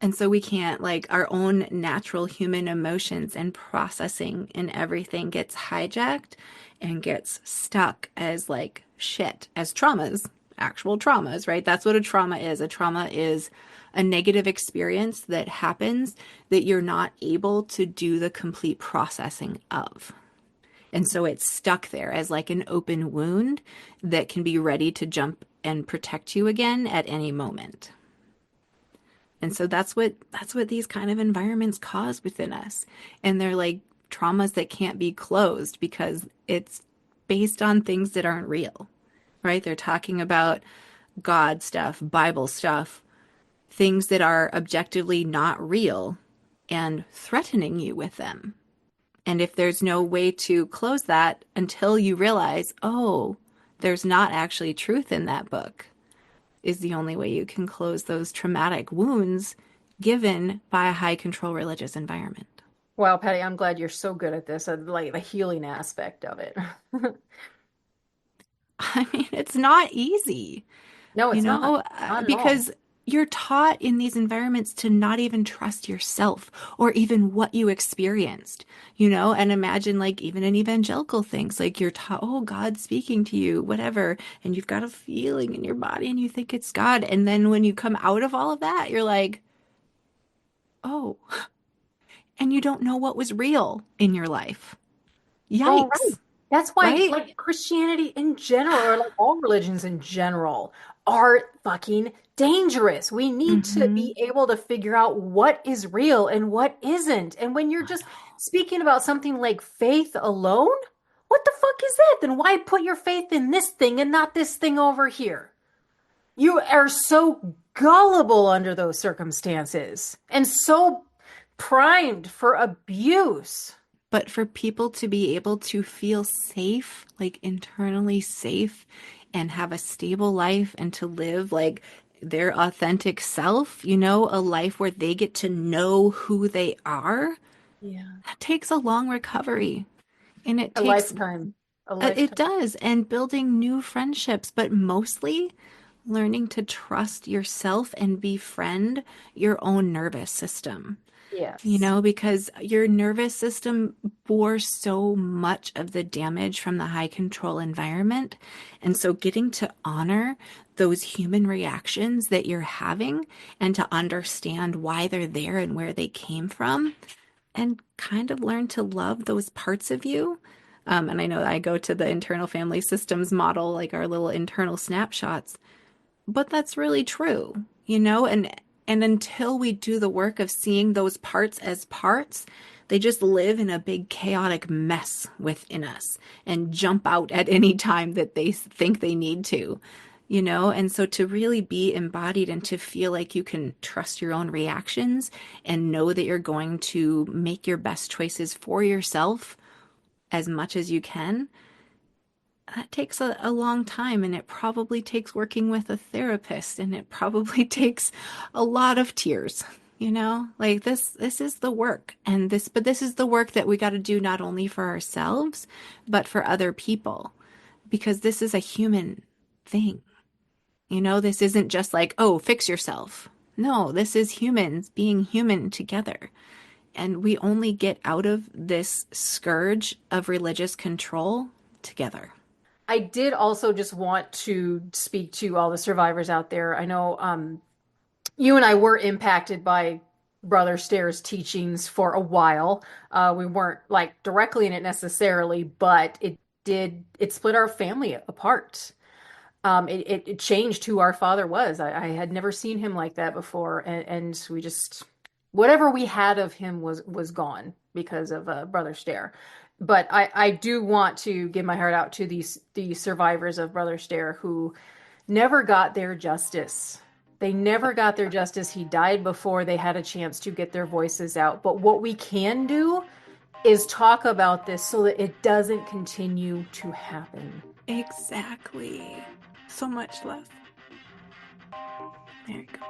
And so we can't, like, our own natural human emotions and processing and everything gets hijacked and gets stuck as like shit, as traumas, actual traumas, right? That's what a trauma is. A trauma is a negative experience that happens that you're not able to do the complete processing of. And so it's stuck there as like an open wound that can be ready to jump and protect you again at any moment. And so that's what these kind of environments cause within us. And they're like traumas that can't be closed because it's based on things that aren't real, right? They're talking about God stuff, Bible stuff, things that are objectively not real and threatening you with them. And if there's no way to close that until you realize, oh, there's not actually truth in that book, is the only way you can close those traumatic wounds given by a high control religious environment. Wow, Patty, I'm glad you're so good at this, like the healing aspect of it. I mean, it's not easy, No, it's not. Not at all. because you're taught in these environments to not even trust yourself or even what you experienced, and imagine like even in evangelical things, like you're taught, oh, God's speaking to you, whatever, and you've got a feeling in your body and you think it's God. And then when you come out of all of that, you're like, oh, and you don't know what was real in your life. Oh, Yikes. right. That's why, Right? like, Christianity in general, or like all religions in general, are fucking dangerous. We need to be able to figure out what is real and what isn't. And when you're just speaking about something like faith alone, what the fuck is that? Then why put your faith in this thing and not this thing over here? You are so gullible under those circumstances and so primed for abuse. But for people to be able to feel safe, like internally safe, and have a stable life and to live like their authentic self, a life where they get to know who they are, Yeah. that takes a long recovery. And it A takes, lifetime. A it lifetime. does, and building new friendships, but mostly learning to trust yourself and befriend your own nervous system. Yes. Because your nervous system bore so much of the damage from the high control environment. And so getting to honor those human reactions that you're having and to understand why they're there and where they came from and kind of learn to love those parts of you. And I know I go to the internal family systems model, like our little internal snapshots, but that's really true, and until we do the work of seeing those parts as parts, they just live in a big chaotic mess within us and jump out at any time that they think they need to, and so to really be embodied and to feel like you can trust your own reactions and know that you're going to make your best choices for yourself as much as you can, that takes a long time, and it probably takes working with a therapist, and it probably takes a lot of tears, like this is the work, but this is the work that we got to do not only for ourselves, but for other people, because this is a human thing. This isn't just like, oh, fix yourself. No, this is humans being human together. And we only get out of this scourge of religious control together. I did also just want to speak to all the survivors out there. I know you and I were impacted by Brother Stair's teachings for a while. We weren't like directly in it necessarily, but it split our family apart. It changed who our father was. I had never seen him like that before, and we just whatever we had of him was gone because of Brother Stair. But I do want to give my heart out to these survivors of Brother Stair who never got their justice. They never got their justice. He died before they had a chance to get their voices out. But what we can do is talk about this so that it doesn't continue to happen. Exactly. So much love. There you go.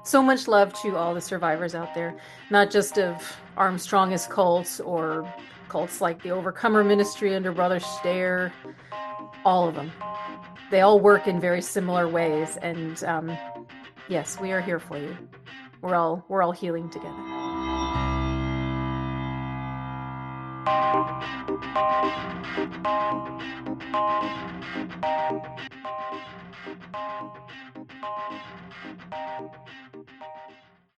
So much love to all the survivors out there, not just of Armstrong's cults or cults like the Overcomer Ministry under Brother Stair, all of them. They all work in very similar ways, and yes, we are here for you. We're all healing together.